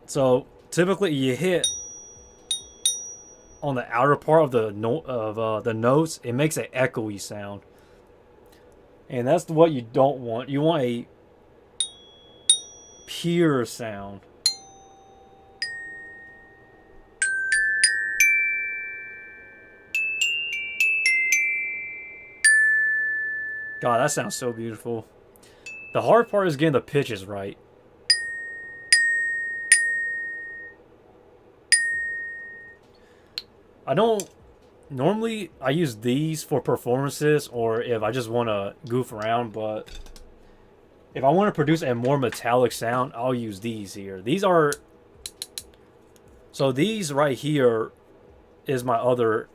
So typically, you hit on the outer part of the notes, it makes an echoey sound, and that's what you don't want. You want a pure sound. God, that sounds so beautiful. The hard part is getting the pitches right. I don't normally I use these for performances or if I just want to goof around, but if I want to produce a more metallic sound, I'll use these here. These are so these right here is my other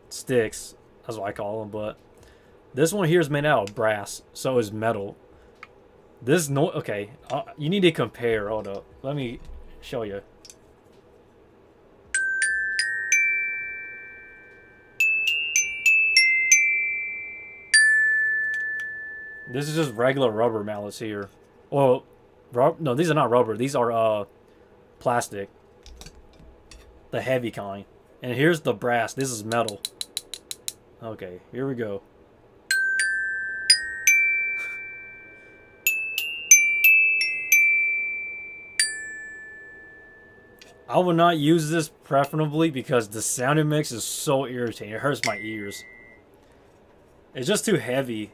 sticks, that's what I call them, but this one here is made out of brass, so is metal. This no okay, you need to compare. Hold up, let me show you. This is just regular rubber mallets here. Well, no, these are not rubber. These are plastic, the heavy kind. And here's the brass. This is metal. Okay, here we go. I will not use this preferably because the sound it makes is so irritating. It hurts my ears. It's just too heavy.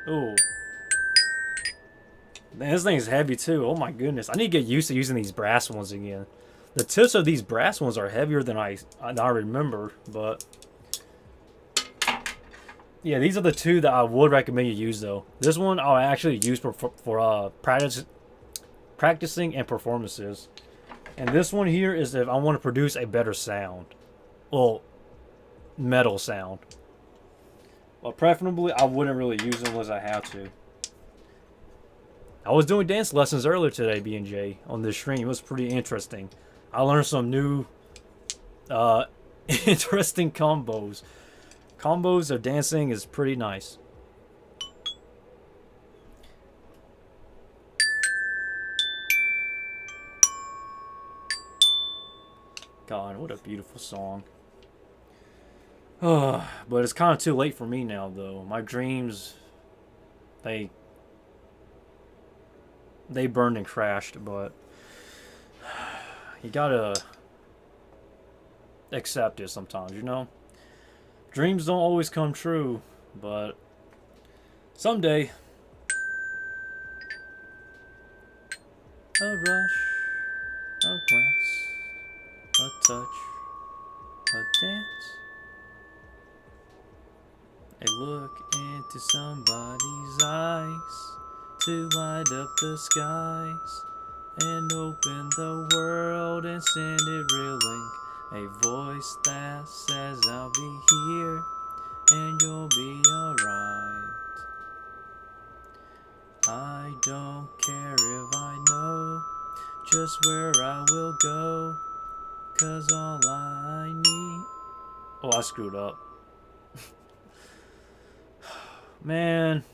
Ooh. Man, this thing's heavy too. Oh my goodness. I need to get used to using these brass ones again. The tips of these brass ones are heavier than I remember, but yeah, these are the two that I would recommend you use though. This one I'll actually use for practicing and performances. And this one here is if I want to produce a better sound. Well, metal sound. But preferably I wouldn't really use them unless I have to. I was doing dance lessons earlier today, B&J, on this stream. It was pretty interesting. I learned some new, uh, interesting combos. Combos of dancing is pretty nice. God, what a beautiful song. But it's kind of too late for me now, though. My dreams, they they burned and crashed, but you gotta accept it sometimes, you know? Dreams don't always come true, but someday. A rush, a glance, a touch, a dance. A look into somebody's eyes to light up the skies and open the world and send it reeling. A voice that says I'll be here and you'll be alright. I don't care if I know just where I will go, 'cause all I need... Oh, I screwed up. Man.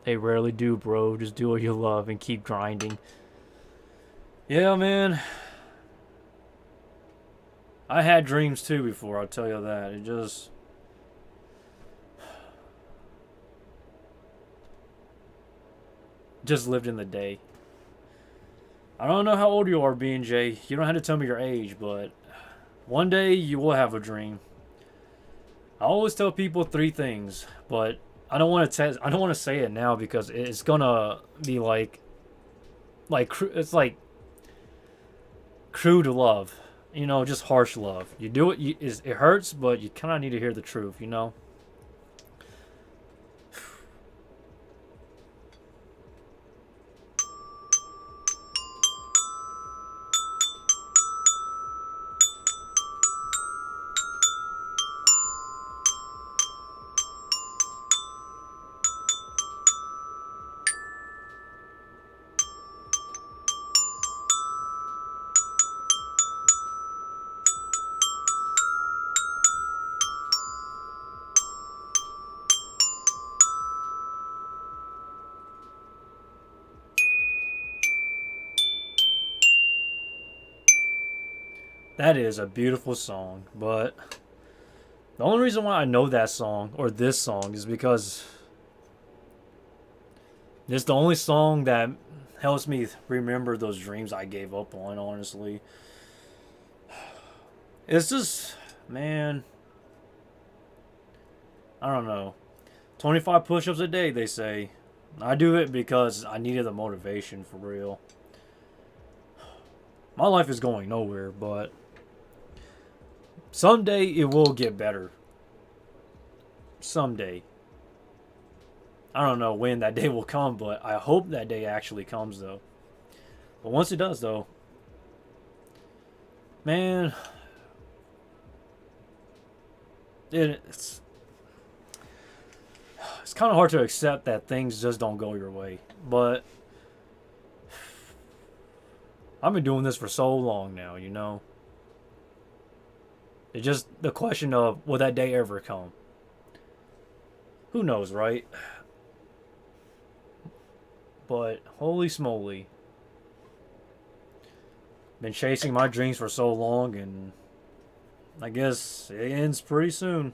They rarely do, bro. Just do what you love and keep grinding. Yeah, man. I had dreams too before, I'll tell you that. It just lived in the day. I don't know how old you are, B&J. You don't have to tell me your age, but one day you will have a dream. I always tell people three things, but I don't want to I don't want to say it now because it's gonna be it's like crude love, you know, just harsh love. You do it, it hurts, but you kind of need to hear the truth, you know. That is a beautiful song, but the only reason why I know that song or this song is because it's the only song that helps me remember those dreams I gave up on, honestly. It's just, man, I don't know. 25 push ups a day, they say. I do it because I needed the motivation for real. My life is going nowhere, but someday it will get better. Someday. I don't know when that day will come, but I hope that day actually comes, though. But once it does, though, man, it's kind of hard to accept that things just don't go your way. But I've been doing this for so long now, you know. It's just the question of will that day ever come? Who knows, right? But holy smoly. Been chasing my dreams for so long, and I guess it ends pretty soon.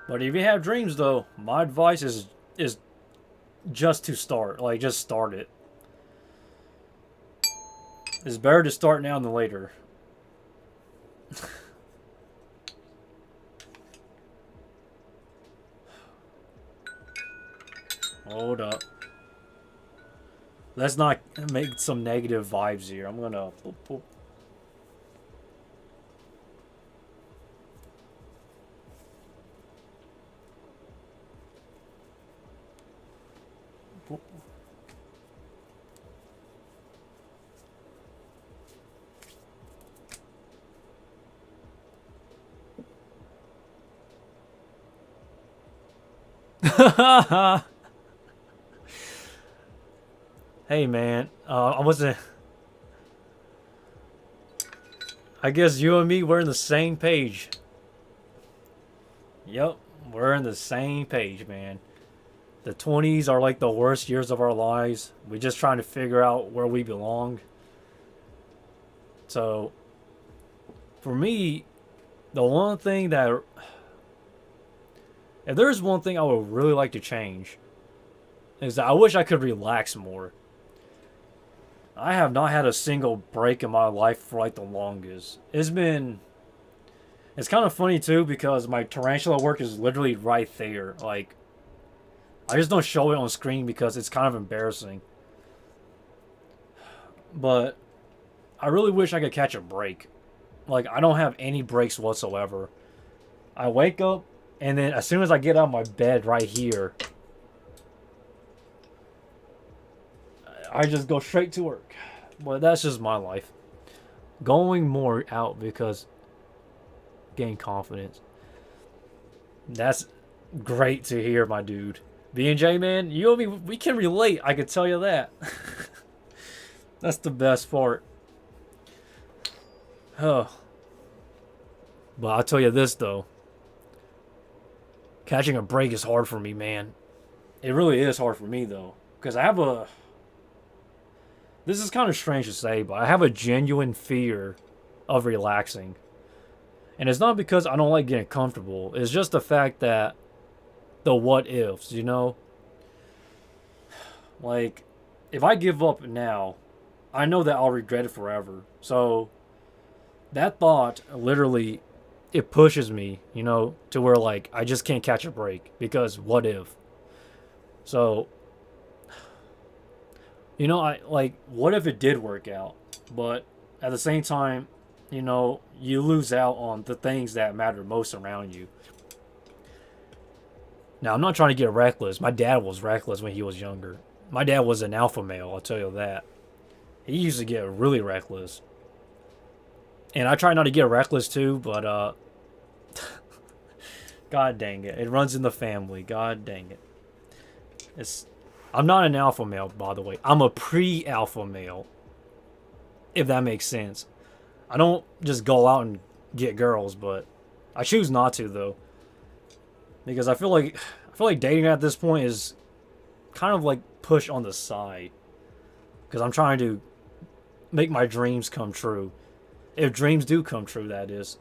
But if you have dreams, though, my advice is just to start. Like, just start it. It's better to start now than later. Hold up. Let's not make some negative vibes here. I'm gonna... Boop, boop. Hey man, I wasn't. I guess you and me we're in the same page. Yep, we're in the same page, man. The 20s are like the worst years of our lives. We're just trying to figure out where we belong. So, for me, the one thing that. If there's one thing I would really like to change, is that I wish I could relax more. I have not had a single break in my life for like the longest. It's kind of funny too because my tarantula work is literally right there. Like, I just don't show it on screen because it's kind of embarrassing. But I really wish I could catch a break. Like, I don't have any breaks whatsoever. I wake up, and then as soon as I get out of my bed right here, I just go straight to work. But that's just my life. Going more out because gain confidence. That's great to hear, my dude. B&J, man, you and me, we can relate. I can tell you that. That's the best part. Oh. But I'll tell you this, though. Catching a break is hard for me, man. It really is hard for me, though. Because I have a... This is kind of strange to say, but I have a genuine fear of relaxing. And it's not because I don't like getting comfortable. It's just the fact that the what ifs, you know? Like, if I give up now, I know that I'll regret it forever. So, that thought literally, it pushes me, you know, to where, like, I just can't catch a break. Because what if? So, you know, what if it did work out? But at the same time, you know, you lose out on the things that matter most around you. Now, I'm not trying to get reckless. My dad was reckless when he was younger. My dad was an alpha male, I'll tell you that. He used to get really reckless. And I try not to get reckless too, but, God dang it. It runs in the family. God dang it. I'm not an alpha male, by the way. I'm a pre-alpha male. If that makes sense. I don't just go out and get girls, but I choose not to, though. Because I feel like dating at this point is kind of like push on the side. Because I'm trying to make my dreams come true. If dreams do come true, that is.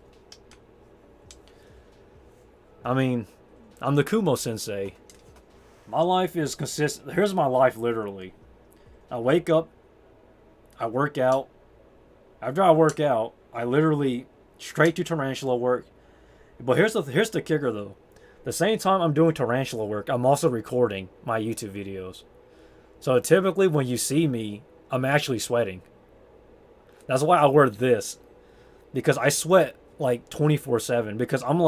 I mean, I'm the Kumo Sensei. My life is consistent. Here's my life, literally. I wake up. I work out. After I work out, I literally straight to tarantula work. But here's the kicker, though. The same time I'm doing tarantula work, I'm also recording my YouTube videos. So typically when you see me, I'm actually sweating. That's why I wear this. Because I sweat like 24/7. Because I'm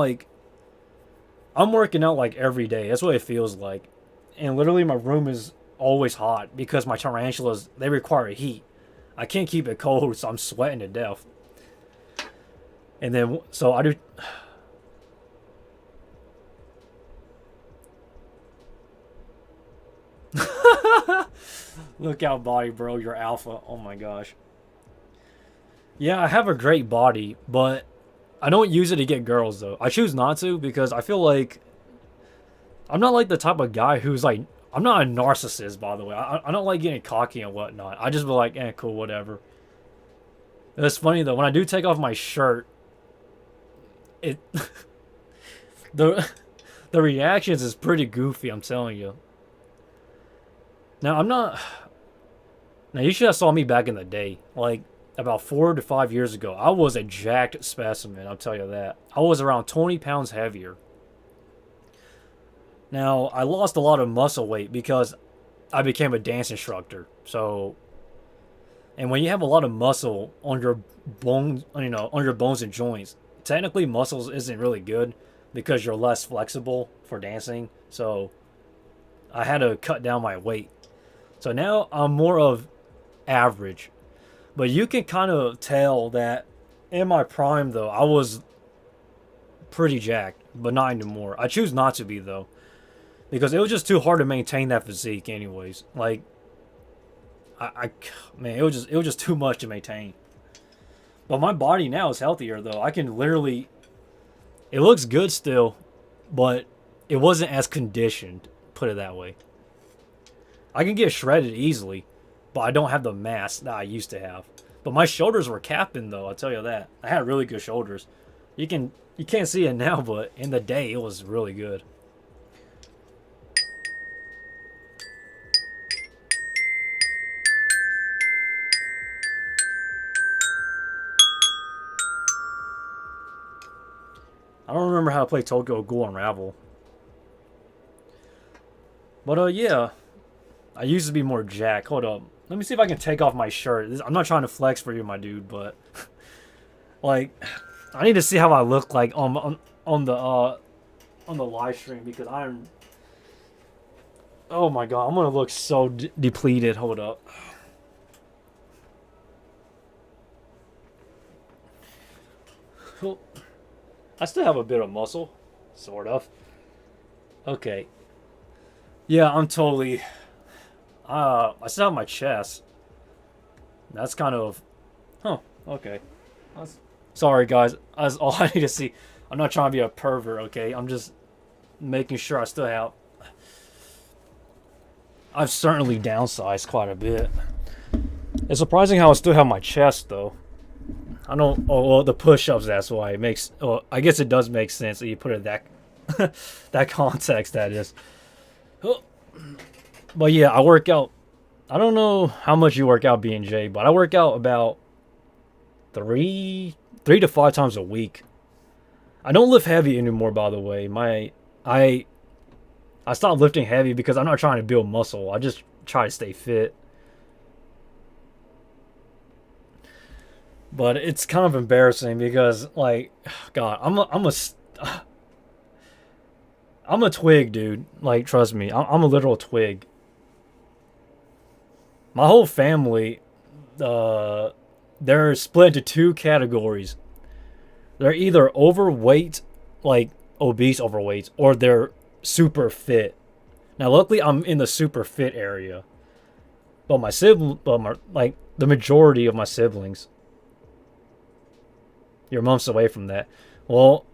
working out like every day. That's what it feels like. And literally my room is always hot because my tarantulas, they require heat. I can't keep it cold, so I'm sweating to death. And then, so I do... Look out, body, bro. You're alpha. Oh my gosh. Yeah, I have a great body, but I don't use it to get girls though. I choose not to because I feel like I'm not like the type of guy who's like I'm not a narcissist, by the way. I don't like getting cocky and whatnot. I just be like, cool, whatever. It's funny though. When I do take off my shirt, it the the reactions is pretty goofy. I'm telling you. Now I'm not. Now you should have saw me back in the day, like about 4 to 5 years ago. I was a jacked specimen. I'll tell you that. I was around 20 pounds heavier. Now I lost a lot of muscle weight because I became a dance instructor. So, and when you have a lot of muscle on your bones, on your bones and joints, technically muscles isn't really good because you're less flexible for dancing. So, I had to cut down my weight. So now I'm more of average. But you can kind of tell that in my prime though, I was pretty jacked, but not anymore. I choose not to be though. Because it was just too hard to maintain that physique anyways. Like man, it was just too much to maintain. But my body now is healthier though. I can literally it looks good still, but it wasn't as conditioned, put it that way. I can get shredded easily, but I don't have the mass that I used to have. But my shoulders were capping though, I'll tell you that. I had really good shoulders. You can't see it now, but in the day it was really good. I don't remember how to play Tokyo Ghoul Unravel. But yeah, I used to be more jacked. Hold up. Let me see if I can take off my shirt. I'm not trying to flex for you, my dude, but like I need to see how I look like on the live stream because I'm oh my god, I'm gonna look so depleted. Hold up. I still have a bit of muscle, sort of. Okay. Yeah, I'm totally. I still have my chest. That's kind of. Huh. Okay. Sorry, guys. That's all I need to see. I'm not trying to be a pervert. Okay. I'm just making sure I still have. I've certainly downsized quite a bit. It's surprising how I still have my chest though. I don't. Oh well, the push-ups. That's why it makes. Oh, I guess it does make sense that you put it that that context. That is. But yeah, I work out. I don't know how much you work out, B&J, but I work out about three to five times a week. I don't lift heavy anymore. By the way, I stopped lifting heavy because I'm not trying to build muscle. I just try to stay fit. But it's kind of embarrassing because, like, God, I'm a twig, dude. Like, trust me, I'm a literal twig. My whole family, they're split into two categories. They're either overweight, like obese overweight, or they're super fit. Now, luckily, I'm in the super fit area. But like the majority of my siblings. You're months away from that. Well,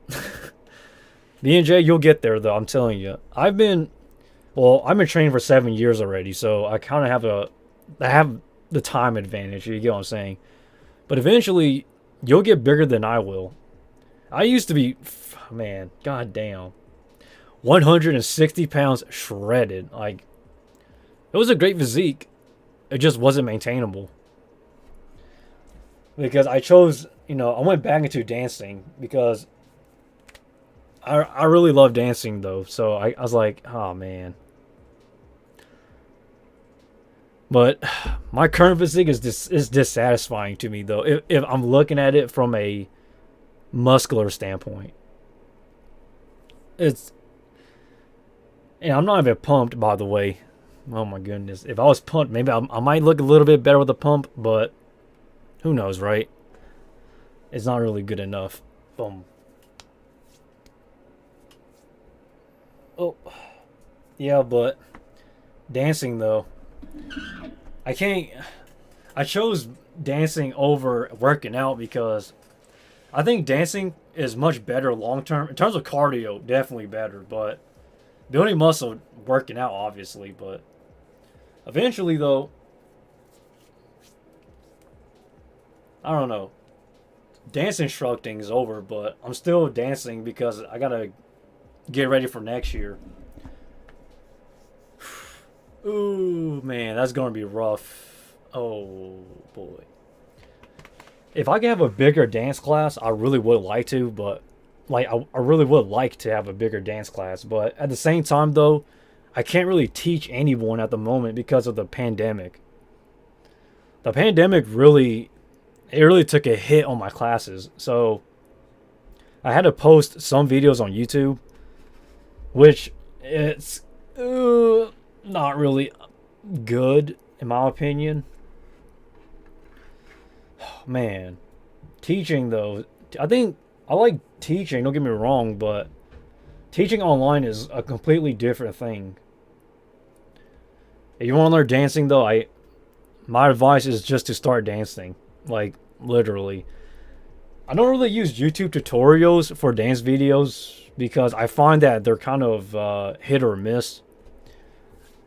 B&J, you'll get there though. I'm telling you. I've been training for 7 years already, so I kind of have the time advantage. You get what I'm saying? But eventually, you'll get bigger than I will. I used to be, man, goddamn, 160 pounds shredded. Like, it was a great physique. It just wasn't maintainable. Because I chose, I went back into dancing because I really love dancing though. So I was like, oh man. But my current physique is dissatisfying to me though. If I'm looking at it from a muscular standpoint, and I'm not even pumped, by the way. Oh my goodness. If I was pumped, maybe I might look a little bit better with a pump, but who knows, right? It's not really good enough. Boom. Oh. Yeah, but dancing though. I chose dancing over working out because I think dancing is much better long term in terms of cardio. Definitely better, but building muscle, working out, obviously. But eventually, though, I don't know. Dance instructing is over, but I'm still dancing because I gotta get ready for next year. Ooh, man, that's gonna be rough. Oh boy. If I could have a bigger dance class, I really would like to, but I really would like to have a bigger dance class. But at the same time, though, I can't really teach anyone at the moment because of the pandemic. The pandemic really, it really took a hit on my classes. So I had to post some videos on YouTube, which it's not really good in my opinion. Man, teaching though, I think I like teaching. Don't get me wrong, but teaching online is a completely different thing. If you want to learn dancing though, I my advice is just to start dancing. Like literally. I don't really use YouTube tutorials for dance videos because I find that they're kind of hit or miss.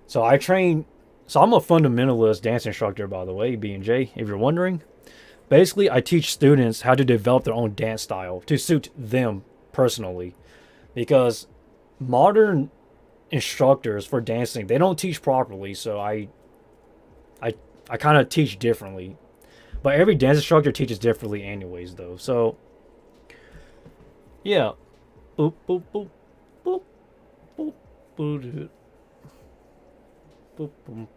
So I train. So I'm a fundamentalist dance instructor, by the way, B&J. If you're wondering, basically I teach students how to develop their own dance style to suit them personally. Because modern instructors for dancing they don't teach properly, so I I kind of teach differently. But every dance instructor teaches differently, anyways, though. So yeah, boop boop boop boop boop boop boop boop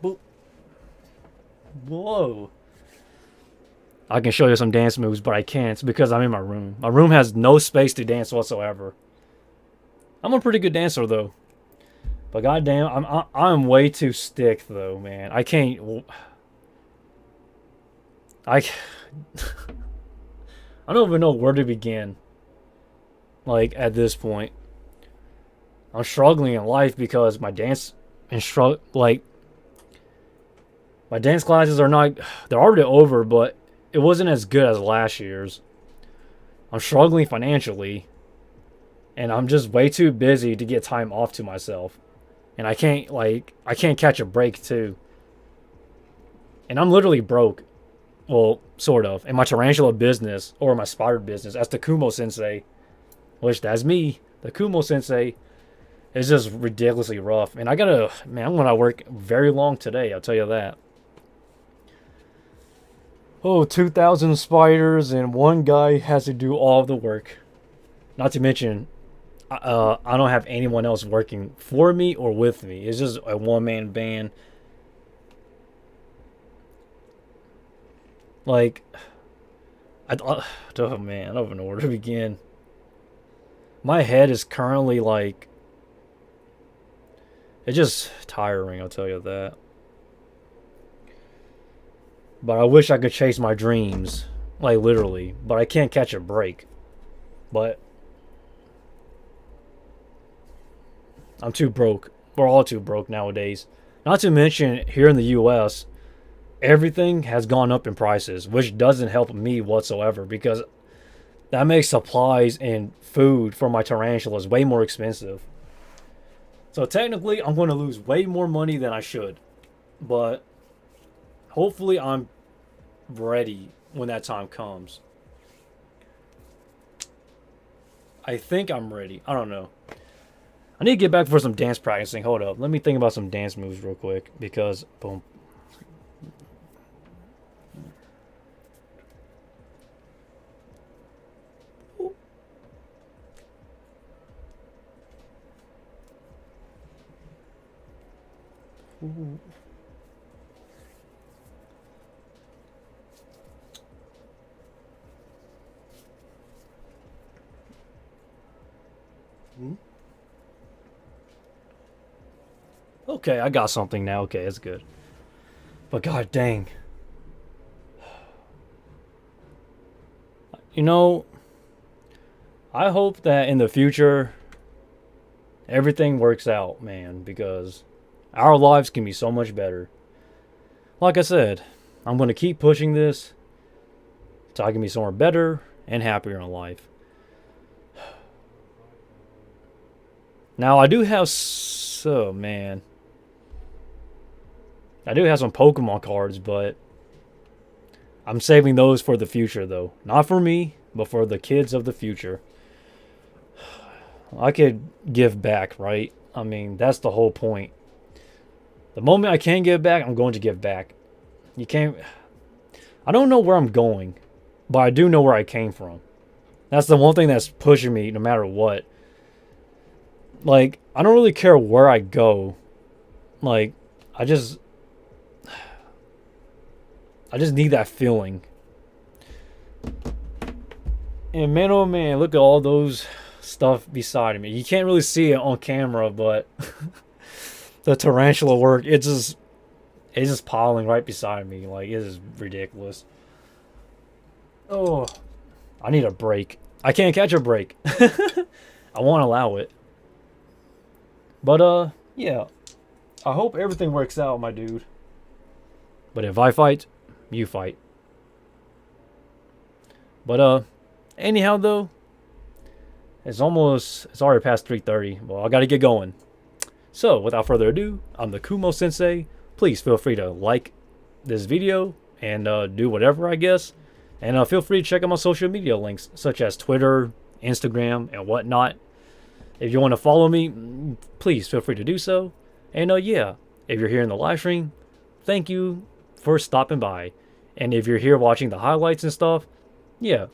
boop. Whoa! I can show you some dance moves, but I can't because I'm in my room. My room has no space to dance whatsoever. I'm a pretty good dancer though, but goddamn, I'm way too stick though, man. I can't. I I don't even know where to begin. Like at this point, I'm struggling in life because my dance instruct like my dance classes are not. They're already over, but it wasn't as good as last year's. I'm struggling financially, and I'm just way too busy to get time off to myself. And I can't catch a break too. And I'm literally broke. Well, sort of. And my tarantula business or my spider business, that's the Kumo Sensei, which that's me, the Kumo Sensei, is just ridiculously rough. And I gotta, man, I'm gonna work very long today. I'll tell you that. Oh, 2,000 spiders and one guy has to do all of the work. Not to mention, I don't have anyone else working for me or with me. It's just a one man band. Like, oh man, I don't even know where to begin. My head is currently like, it's just tiring, I'll tell you that. But I wish I could chase my dreams, like literally, but I can't catch a break. But I'm too broke. We're all too broke nowadays. Not to mention, here in the US, everything has gone up in prices, which doesn't help me whatsoever because that makes supplies and food for my tarantulas way more expensive. So technically, I'm going to lose way more money than I should. But hopefully, I'm ready when that time comes. I think I'm ready. I don't know. I need to get back for some dance practicing. Hold up. Let me think about some dance moves real quick because boom. Ooh. Okay, I got something now. Okay, that's good. But god dang. You know, I hope that in the future, everything works out, man, because our lives can be so much better. Like I said, I'm going to keep pushing this till I can be somewhere better and happier in life. Now, I do have... So, man. I do have some Pokemon cards, but I'm saving those for the future, though. Not for me, but for the kids of the future. I could give back, right? I mean, that's the whole point. The moment I can give back, I'm going to give back. You can't... I don't know where I'm going, but I do know where I came from. That's the one thing that's pushing me no matter what. Like, I don't really care where I go. Like, I just need that feeling. And man, oh man, look at all those stuff beside me. You can't really see it on camera, but the tarantula work, it's just piling right beside me. Like, it is ridiculous. Oh, I need a break. I can't catch a break. I won't allow it. But yeah. I hope everything works out, my dude. But if I fight, you fight. But anyhow though, it's already past 3:30. Well, I gotta get going. So without further ado, I'm the Kumo Sensei. Please feel free to like this video and do whatever, I guess. And feel free to check out my social media links, such as Twitter, Instagram, and whatnot. If you want to follow me, please feel free to do so. And yeah, if you're here in the live stream, thank you for stopping by. And if you're here watching the highlights and stuff, yeah,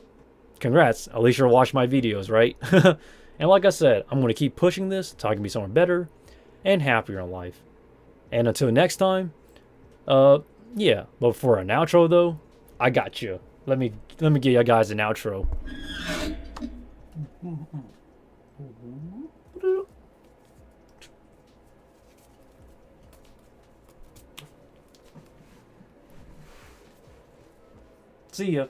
congrats. At least you're watching my videos, right? And like I said, I'm going to keep pushing this till I can be somewhere better and happier in life. And until next time, yeah. But for an outro though, I got you. Let me give you guys an outro. See ya.